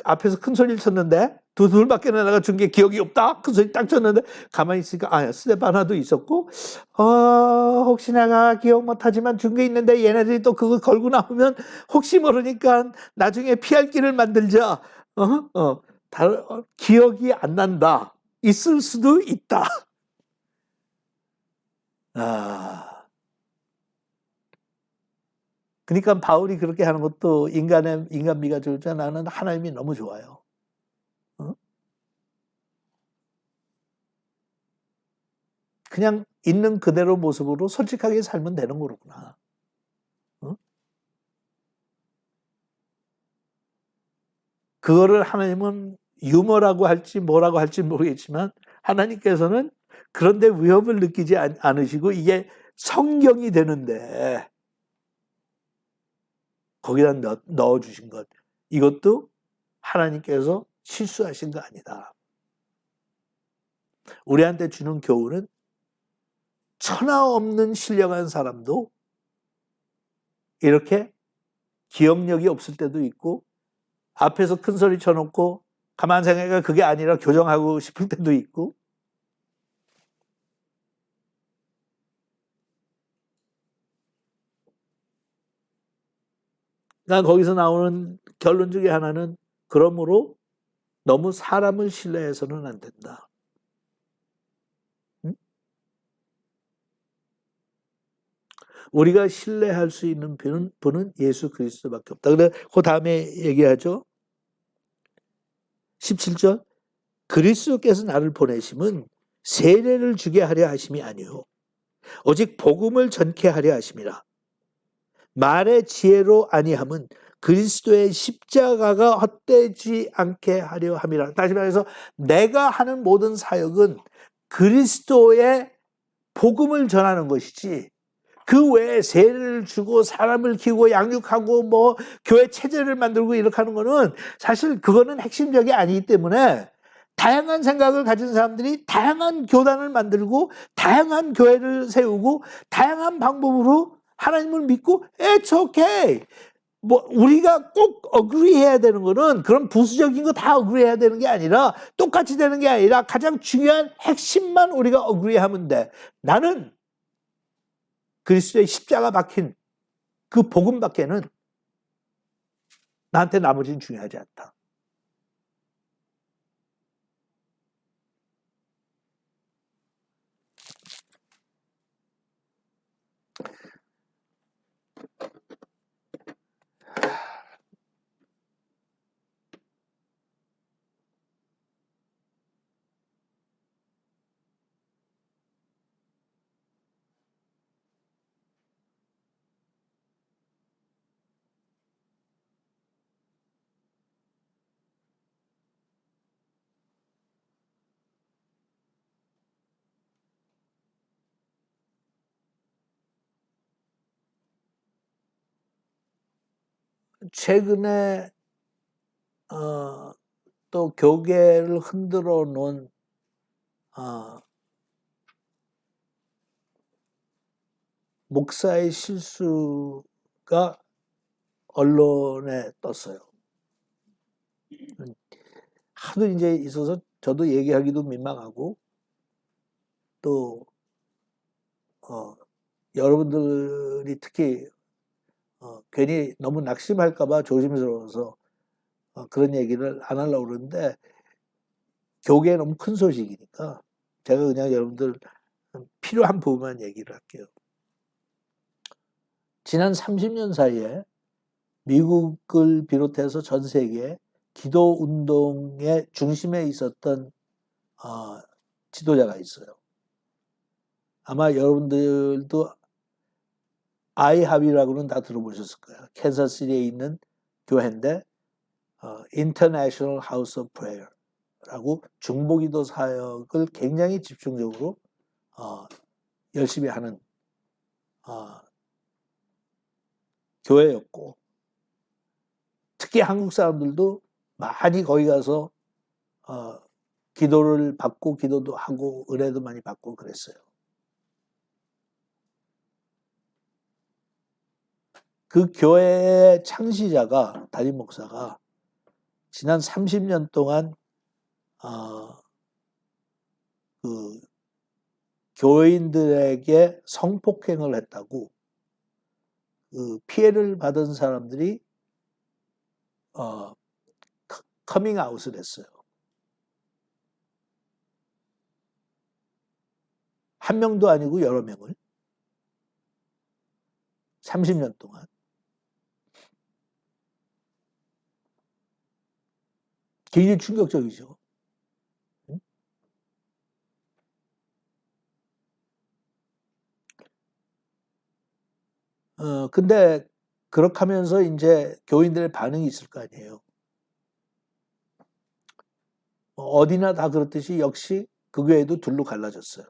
앞에서 큰 소리를 쳤는데 둘밖에 내가 준 게 기억이 없다. 큰 소리 딱 쳤는데 가만히 있으니까 스데바나도 있었고 혹시 내가 기억 못하지만 준 게 있는데 얘네들이 또 그거 걸고 나오면 혹시 모르니까 나중에 피할 길을 만들자. 기억이 안 난다. 있을 수도 있다. 그러니까 바울이 그렇게 하는 것도 인간미가 좋지 나는 하나님이 너무 좋아요. 그냥 있는 그대로 모습으로 솔직하게 살면 되는 거구나. 그거를 하나님은 유머라고 할지 뭐라고 할지 모르겠지만 하나님께서는 그런데 위협을 느끼지 않으시고 이게 성경이 되는데 거기다 넣어주신 것. 이것도 하나님께서 실수하신 거 아니다. 우리한테 주는 교훈은 천하 없는 신령한 사람도 이렇게 기억력이 없을 때도 있고 앞에서 큰 소리 쳐놓고 가만 생각해 그게 아니라 교정하고 싶을 때도 있고 난 거기서 나오는 결론 중에 하나는 그러므로 너무 사람을 신뢰해서는 안 된다. 응? 우리가 신뢰할 수 있는 분은 예수 그리스도밖에 없다. 그래 그 다음에 얘기하죠. 17절 그리스도께서 나를 보내심은 세례를 주게 하려 하심이 아니요 오직 복음을 전케 하려 하심이라. 말의 지혜로 아니함은 그리스도의 십자가가 헛되지 않게 하려 함이라. 다시 말해서 내가 하는 모든 사역은 그리스도의 복음을 전하는 것이지 그 외에 세례를 주고 사람을 키우고 양육하고 뭐 교회 체제를 만들고 이렇게 하는 거는 사실 그거는 핵심적이 아니기 때문에 다양한 생각을 가진 사람들이 다양한 교단을 만들고 다양한 교회를 세우고 다양한 방법으로 하나님을 믿고 It's okay. 뭐 우리가 꼭 agree 해야 되는 거는 그런 부수적인 거 다 agree 해야 되는 게 아니라 똑같이 되는 게 아니라 가장 중요한 핵심만 우리가 agree 하면 돼. 나는 그리스도의 십자가 박힌 그 복음밖에는 나한테 나머지는 중요하지 않다. 최근에 또 교계를 흔들어 놓은 목사의 실수가 언론에 떴어요. 하도 이제 있어서 저도 얘기하기도 민망하고 또 여러분들이 특히 괜히 너무 낙심할까봐 조심스러워서 그런 얘기를 안 하려고 그러는데 교계에 너무 큰 소식이니까 제가 그냥 여러분들 필요한 부분만 얘기를 할게요. 지난 30년 사이에 미국을 비롯해서 전 세계 기도 운동의 중심에 있었던 지도자가 있어요. 아마 여러분들도 아이합이라고는 다 들어보셨을 거예요. 캔사스시티에 있는 교회인데 International House of Prayer라고 중보기도 사역을 굉장히 집중적으로 열심히 하는 교회였고 특히 한국 사람들도 많이 거기 가서 기도를 받고 기도도 하고 은혜도 많이 받고 그랬어요. 그 교회의 창시자가 담임 목사가 지난 30년 동안 그 교인들에게 성폭행을 했다고 그 피해를 받은 사람들이 커밍아웃을 했어요. 한 명도 아니고 여러 명을 30년 동안. 굉장히 충격적이죠. 근데 그렇게 하면서 이제 교인들의 반응이 있을 거 아니에요. 어디나 다 그렇듯이 역시 그 교회도 둘로 갈라졌어요.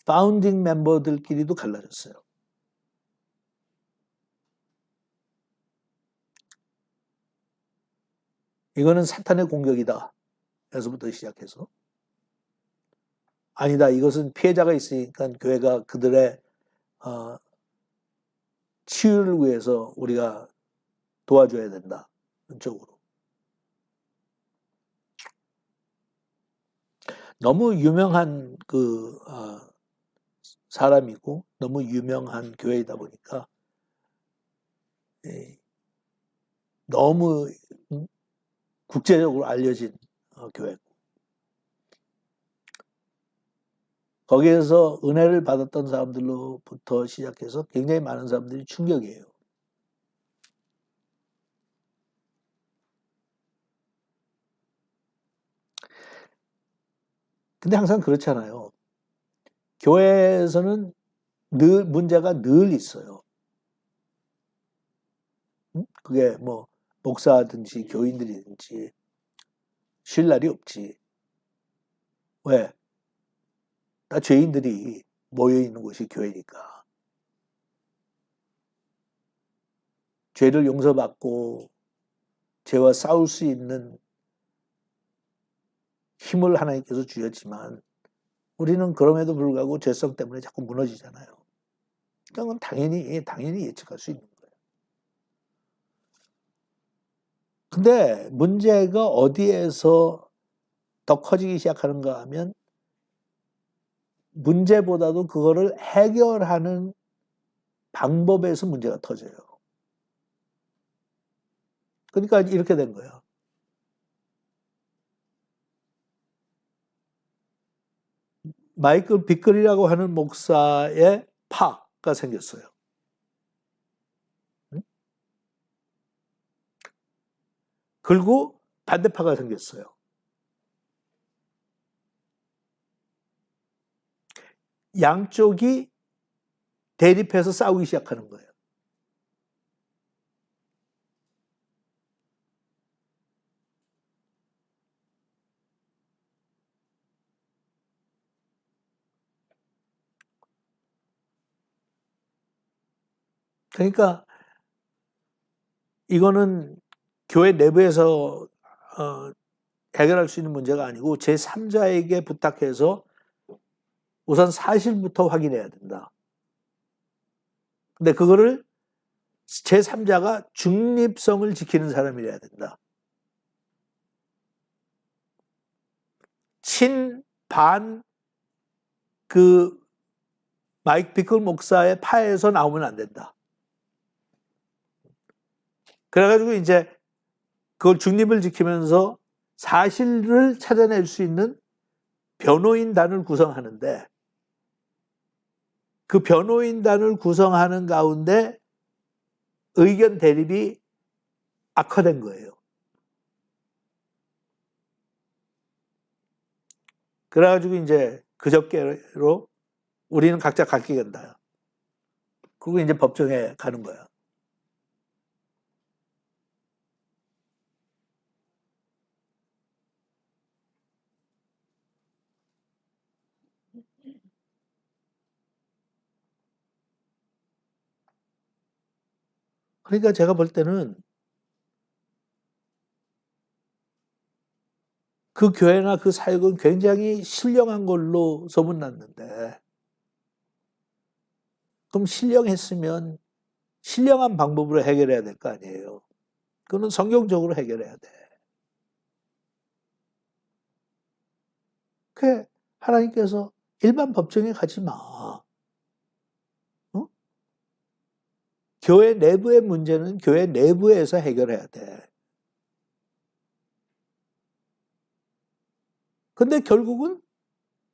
파운딩 멤버들끼리도 갈라졌어요. 이거는 사탄의 공격이다. 에서부터 시작해서 아니다. 이것은 피해자가 있으니까 교회가 그들의 치유를 위해서 우리가 도와줘야 된다. 쪽으로. 너무 유명한 그 사람이고 너무 유명한 교회이다 보니까 너무 국제적으로 알려진 교회고 거기에서 은혜를 받았던 사람들로부터 시작해서 굉장히 많은 사람들이 충격이에요. 근데 항상 그렇잖아요. 교회에서는 늘 문제가 늘 있어요. 그게 뭐 목사든지 교인들이든지 쉴 날이 없지. 왜? 다 죄인들이 모여 있는 곳이 교회니까. 죄를 용서받고 죄와 싸울 수 있는 힘을 하나님께서 주셨지만 우리는 그럼에도 불구하고 죄성 때문에 자꾸 무너지잖아요. 그건 당연히 예측할 수 있는 거예요. 근데 문제가 어디에서 더 커지기 시작하는가 하면 문제보다도 그거를 해결하는 방법에서 문제가 터져요. 그러니까 이렇게 된 거예요. 마이클 비클이라고 하는 목사의 파가 생겼어요. 그리고 반대파가 생겼어요. 양쪽이 대립해서 싸우기 시작하는 거예요. 그러니까 이거는 교회 내부에서 해결할 수 있는 문제가 아니고 제3자에게 부탁해서 우선 사실부터 확인해야 된다. 근데 그거를 제3자가 중립성을 지키는 사람이어야 된다. 친반 마이크 비클 목사의 파에서 나오면 안 된다. 그래가지고 이제 그걸 중립을 지키면서 사실을 찾아낼 수 있는 변호인단을 구성하는데 그 변호인단을 구성하는 가운데 의견 대립이 악화된 거예요. 그래가지고 이제 그저께로 우리는 각자 갈 길 간다. 그리고 이제 법정에 가는 거야. 그러니까 제가 볼 때는 그 교회나 그 사역은 굉장히 신령한 걸로 소문났는데 그럼 신령했으면 신령한 방법으로 해결해야 될 거 아니에요. 그거는 성경적으로 해결해야 돼. 그 하나님께서 일반 법정에 가지 마. 어? 교회 내부의 문제는 교회 내부에서 해결해야 돼. 근데 결국은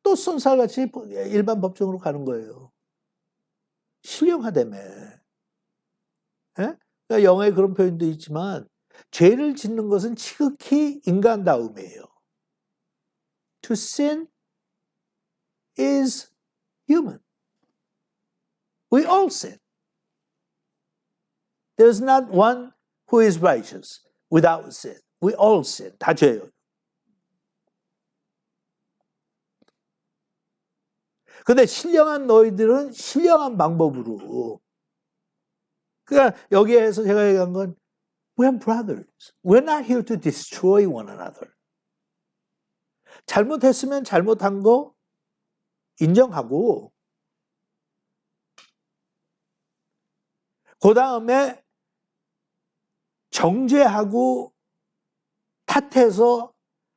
또 쏜살같이 일반 법정으로 가는 거예요. 신령하다며. 예? 그러니까 영어에 그런 표현도 있지만 죄를 짓는 것은 지극히 인간다움이에요. To sin is human. We all sin. There's not one who is righteous without sin. We all sin. 다 죄예요. 근데 신령한 너희들은 신령한 방법으로. 그러니까 여기에서 제가 얘기한 건 We're brothers. We're not here to destroy one another. 잘못했으면 잘못한 거 인정하고 그 다음에 정죄하고 탓해서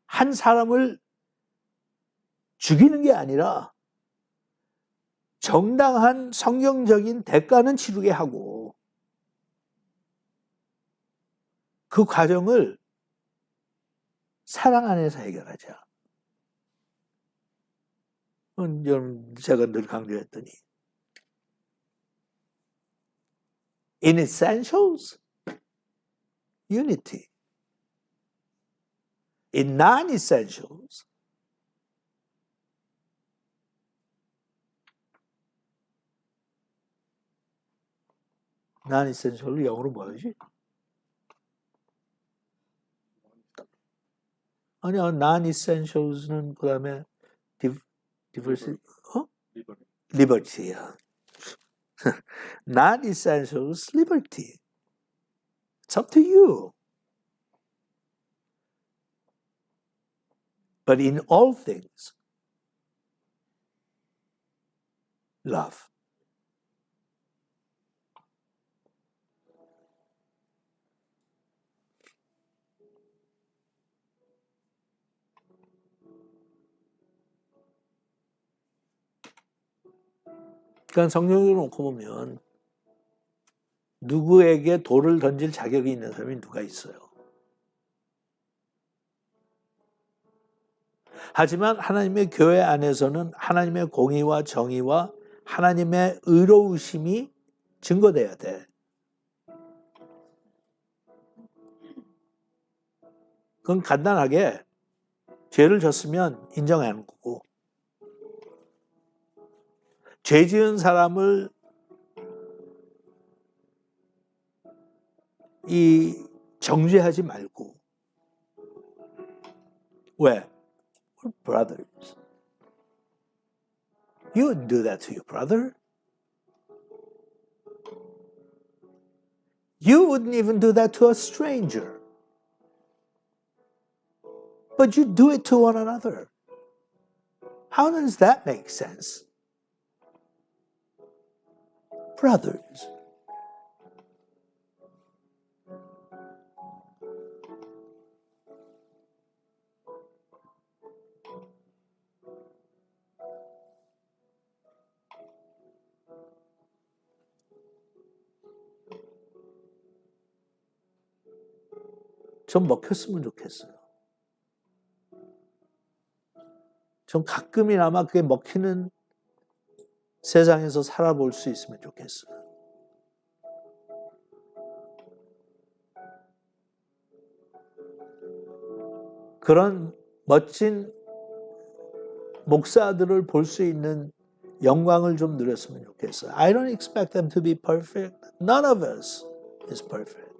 한 사람을 죽이는 게 아니라 정당한 성경적인 대가는 치르게 하고 그 과정을 사랑 안에서 해결하자. 여러분 제가 늘 강조했더니 In essentials, unity. In non-essentials, non-essential을 영어로 뭐하지? 아니야, non-essentials는 그 다음에 diversity, 리버리. liberty야. non-essentials, liberty. It's up to you. But in all things, love. 그러니까 성경을 놓고 보면 누구에게 돌을 던질 자격이 있는 사람이 누가 있어요. 하지만 하나님의 교회 안에서는 하나님의 공의와 정의와 하나님의 의로우심이 증거돼야 돼. 그건 간단하게 죄를 졌으면 인정하는 거고, 죄 지은 사람을 정죄하지 말고, 왜? We're brothers. You wouldn't do that to your brother. You wouldn't even do that to a stranger. But you do it to one another. How does that make sense? Brothers. 좀 먹혔으면 좋겠어요. 좀 가끔이나마 그게 먹히는 세상에서 살아볼 수 있으면 좋겠어요. 그런 멋진 목사들을 볼 수 있는 영광을 좀 누렸으면 좋겠어요. I don't expect them to be perfect. None of us is perfect.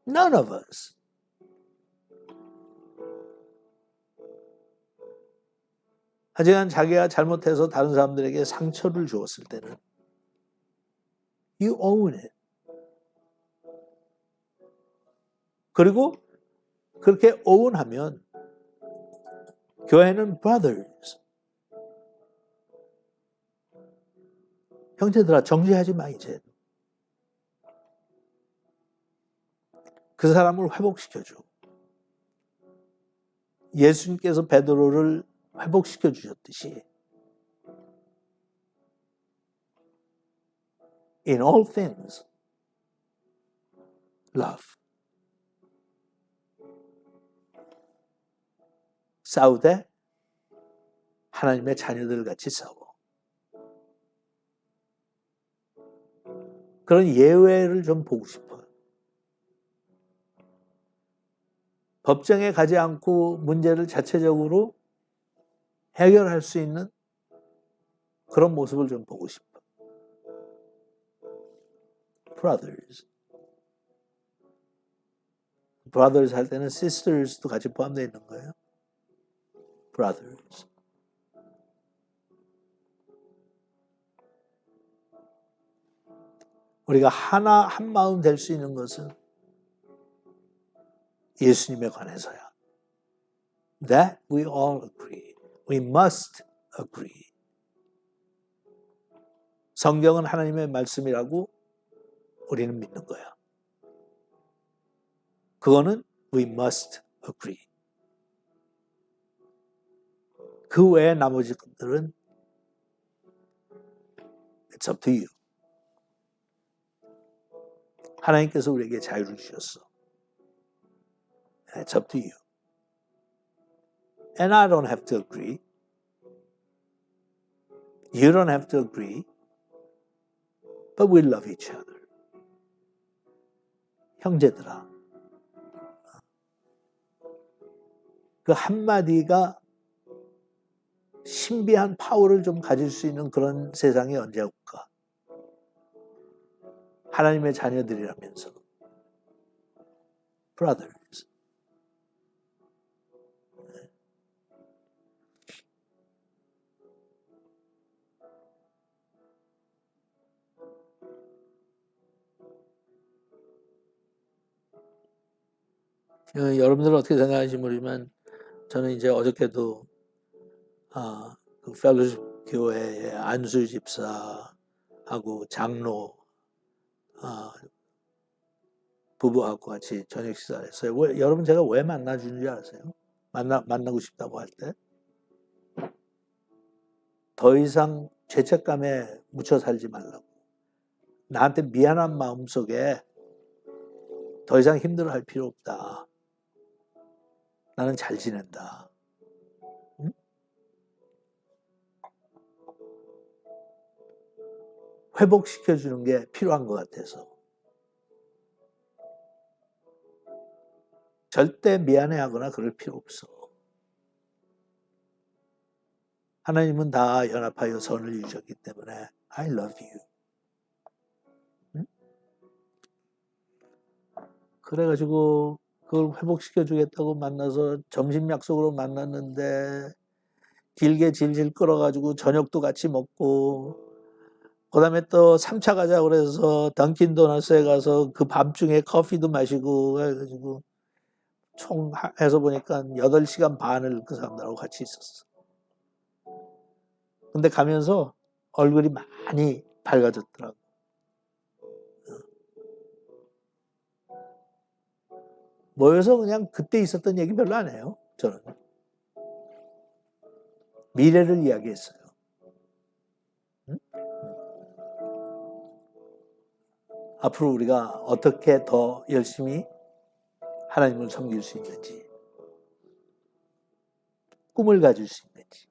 None of us. 하지만 자기가 잘못해서 다른 사람들에게 상처를 주었을 때는 you own it. 그리고 그렇게 own하면 교회는 brothers. 형제들아, 정죄하지 마, 이제. 그 사람을 회복시켜줘. 예수님께서 베드로를 회복시켜 주셨듯이 in all things love. 싸우되 하나님의 자녀들 같이 싸워. 그런 예외를 좀 보고 싶어요. 법정에 가지 않고 문제를 자체적으로 해결할 수 있는 그런 모습을 좀 보고 싶어. Brothers. Brothers 할 때는 sisters도 같이 포함되어 있는 거예요. Brothers. 우리가 한 마음 될 수 있는 것은 예수님에 관해서야. That we all agree. We must agree. 성경은 하나님의 말씀이라고 우리는 믿는 거야. 그거는 we must agree. 그 외에 나머지 것들은 it's up to you. 하나님께서 우리에게 자유를 주셨어. It's up to you. And I don't have to agree. You don't have to agree. But we love each other. 형제들아. 그 한마디가 신비한 파워를 좀 가질 수 있는 그런 세상이 언제 올까? 하나님의 자녀들이라면서. brothers. 여러분들은 어떻게 생각하실지 모르지만 저는 이제 어저께도 그 펠로십 교회의 안수 집사하고 장로 부부하고 같이 저녁 식사를 했어요. 여러분 제가 왜 만나주는 줄 아세요? 만나고 싶다고 할 때? 더 이상 죄책감에 묻혀 살지 말라고. 나한테 미안한 마음 속에 더 이상 힘들어할 필요 없다. 나는 잘 지낸다. 응? 회복시켜주는 게 필요한 것 같아서. 절대 미안해하거나 그럴 필요 없어. 하나님은 다 연합하여 선을 이루셨기 때문에 I love you. 응? 그래가지고 그걸 회복시켜주겠다고 만나서 점심 약속으로 만났는데 길게 질질 끌어가지고 저녁도 같이 먹고 그 다음에 또 3차 가자고 그래서 던킨 도너스에 가서 그 밤중에 커피도 마시고 해가지고 총 해서 보니까 8시간 반을 그 사람들하고 같이 있었어. 근데 가면서 얼굴이 많이 밝아졌더라고. 모여서 그냥 그때 있었던 얘기 별로 안 해요. 저는. 미래를 이야기했어요. 응? 앞으로 우리가 어떻게 더 열심히 하나님을 섬길 수 있는지, 꿈을 가질 수 있는지.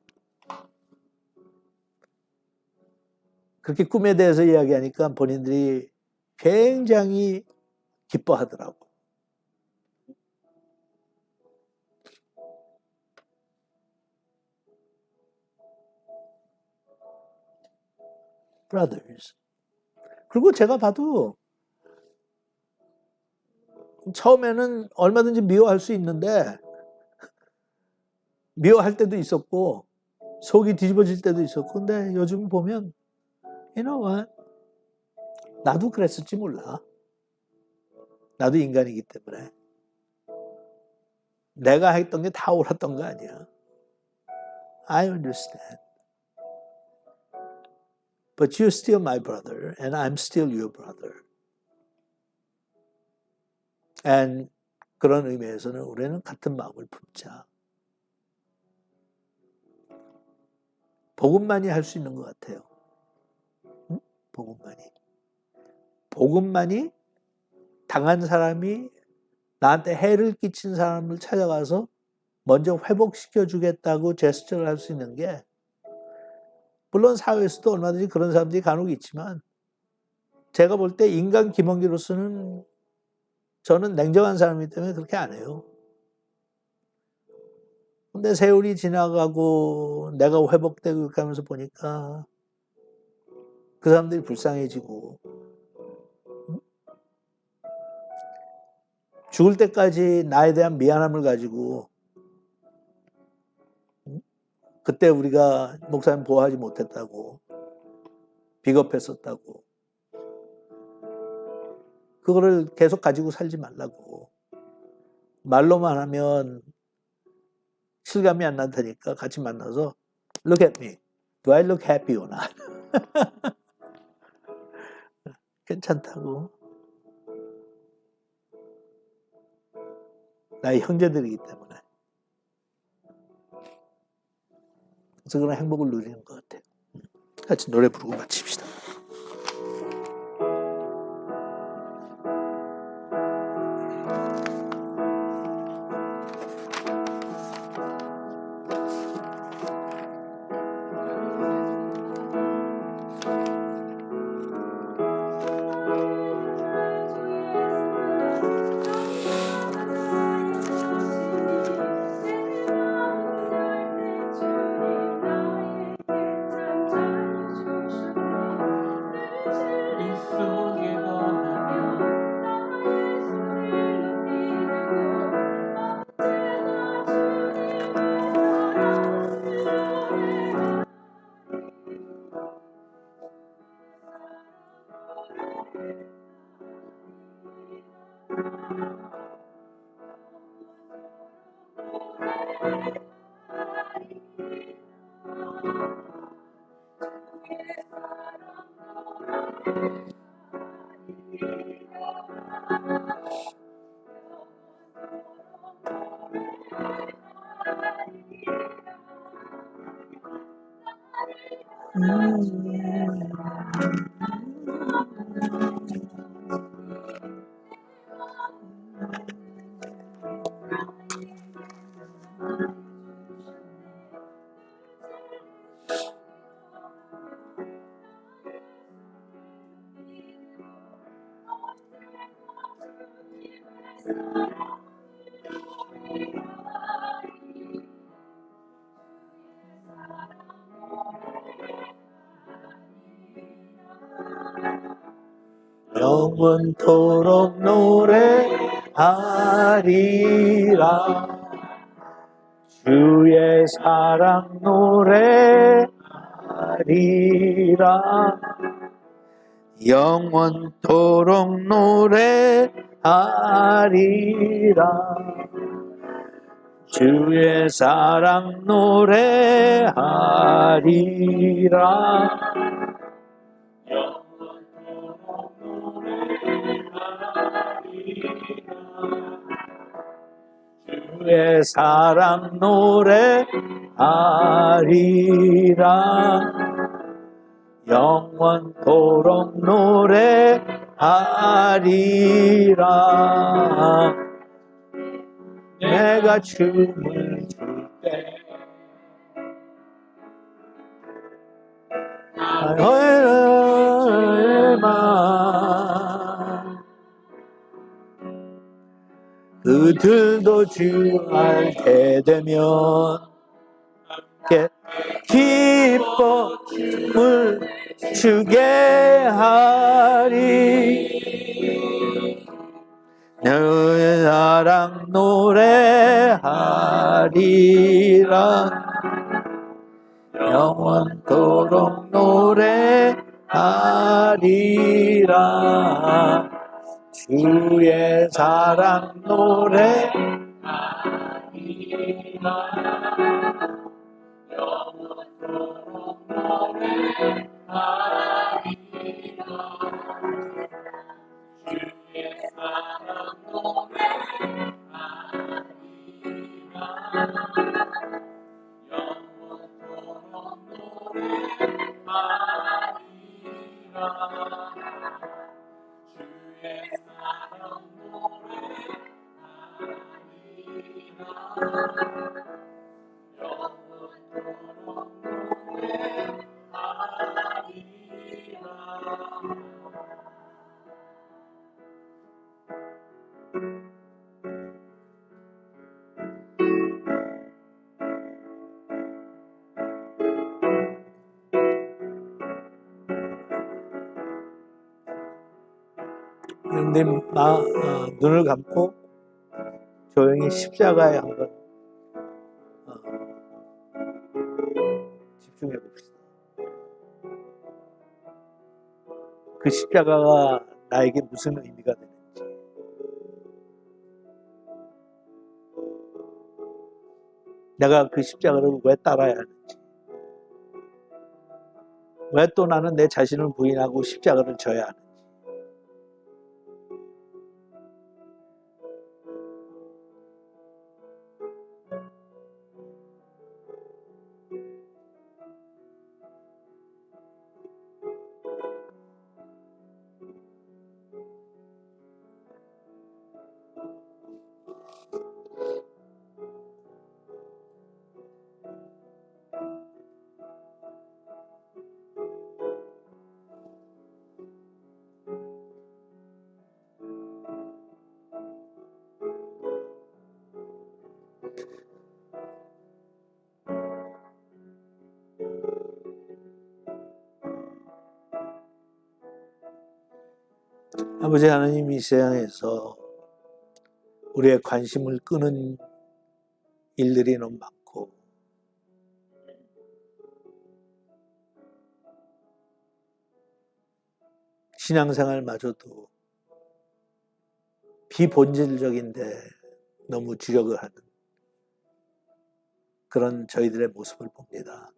그렇게 꿈에 대해서 이야기하니까 본인들이 굉장히 기뻐하더라고. brothers. 그리고 제가 봐도 처음에는 얼마든지 미워할 수 있는데 미워할 때도 있었고 속이 뒤집어질 때도 있었고 근데 요즘 보면 you know what? 나도 그랬을지 몰라. 나도 인간이기 때문에 내가 했던 게 다 옳았던 거 아니야. I understand. But you're still my brother and I'm still your brother. And 그런 의미에서는 우리는 같은 마음을 품자. 복음만이 할 수 있는 것 같아요. 응? 복음만이. 복음만이 당한 사람이 나한테 해를 끼친 사람을 찾아가서 먼저 회복시켜 주겠다고 제스처를 할 수 있는 게 물론 사회에서도 얼마든지 그런 사람들이 간혹 있지만 제가 볼 때 인간 김원기로서는 저는 냉정한 사람이기 때문에 그렇게 안 해요. 근데 세월이 지나가고 내가 회복되고 이렇게 하면서 보니까 그 사람들이 불쌍해지고 죽을 때까지 나에 대한 미안함을 가지고 그때 우리가 목사님 보호하지 못했다고 비겁했었다고 그거를 계속 가지고 살지 말라고 말로만 하면 실감이 안 난다니까 같이 만나서 Look at me. Do I look happy or not? 괜찮다고. 나의 형제들이기 때문에. 그래서 그런 행복을 누리는 것 같아요. 같이 노래 부르고 마칩시다. 이 속에 영원토록 노래하리라. 주의 사랑 노래하리라. 영원토록 노래하리라. 주의 사랑 노래하리라. 주의 사랑 노래하리라. 영원토록 노래하리라. 내가 춤을 출 때 그들도 주 알게 되면 기뻐 춤을 추게 하리. 내 사랑 노래하리라. 영원토록 노래하리라. 주의 사랑 노래하리라. 영원토록 노래하리라. 주의 사랑 노래하리라. 영원토록 노래하리라. 주의 사랑 노래하리라. 영원토록 노래하리라. 내 눈을 감고 조용히 십자가에 한번 집중해 봅시다. 그 십자가가 나에게 무슨 의미가 되는지, 내가 그 십자가를 왜 따라야 하는지, 왜 또 나는 내 자신을 부인하고 십자가를 져야 하는지. 아버지 하나님, 이 세상에서 우리의 관심을 끄는 일들이 너무 많고, 신앙생활마저도 비본질적인데 너무 주력을 하는 그런 저희들의 모습을 봅니다.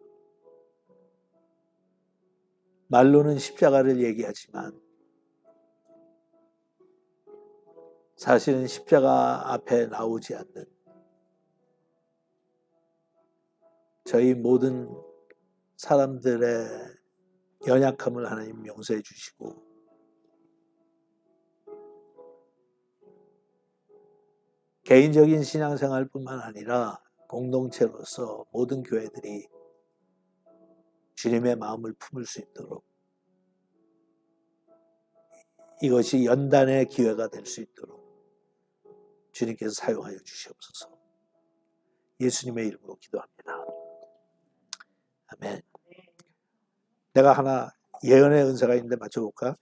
말로는 십자가를 얘기하지만 사실은 십자가 앞에 나오지 않는 저희 모든 사람들의 연약함을 하나님 용서해 주시고 개인적인 신앙생활뿐만 아니라 공동체로서 모든 교회들이 주님의 마음을 품을 수 있도록 이것이 연단의 기회가 될 수 있도록 주님께서 사용하여 주시옵소서. 예수님의 이름으로 기도합니다. 아멘. 내가 하나 예언의 은사가 있는데 맞춰볼까?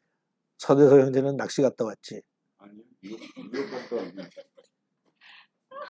서대서 형제는 낚시 갔다 왔지? 아니요, 이거 갔다 왔네.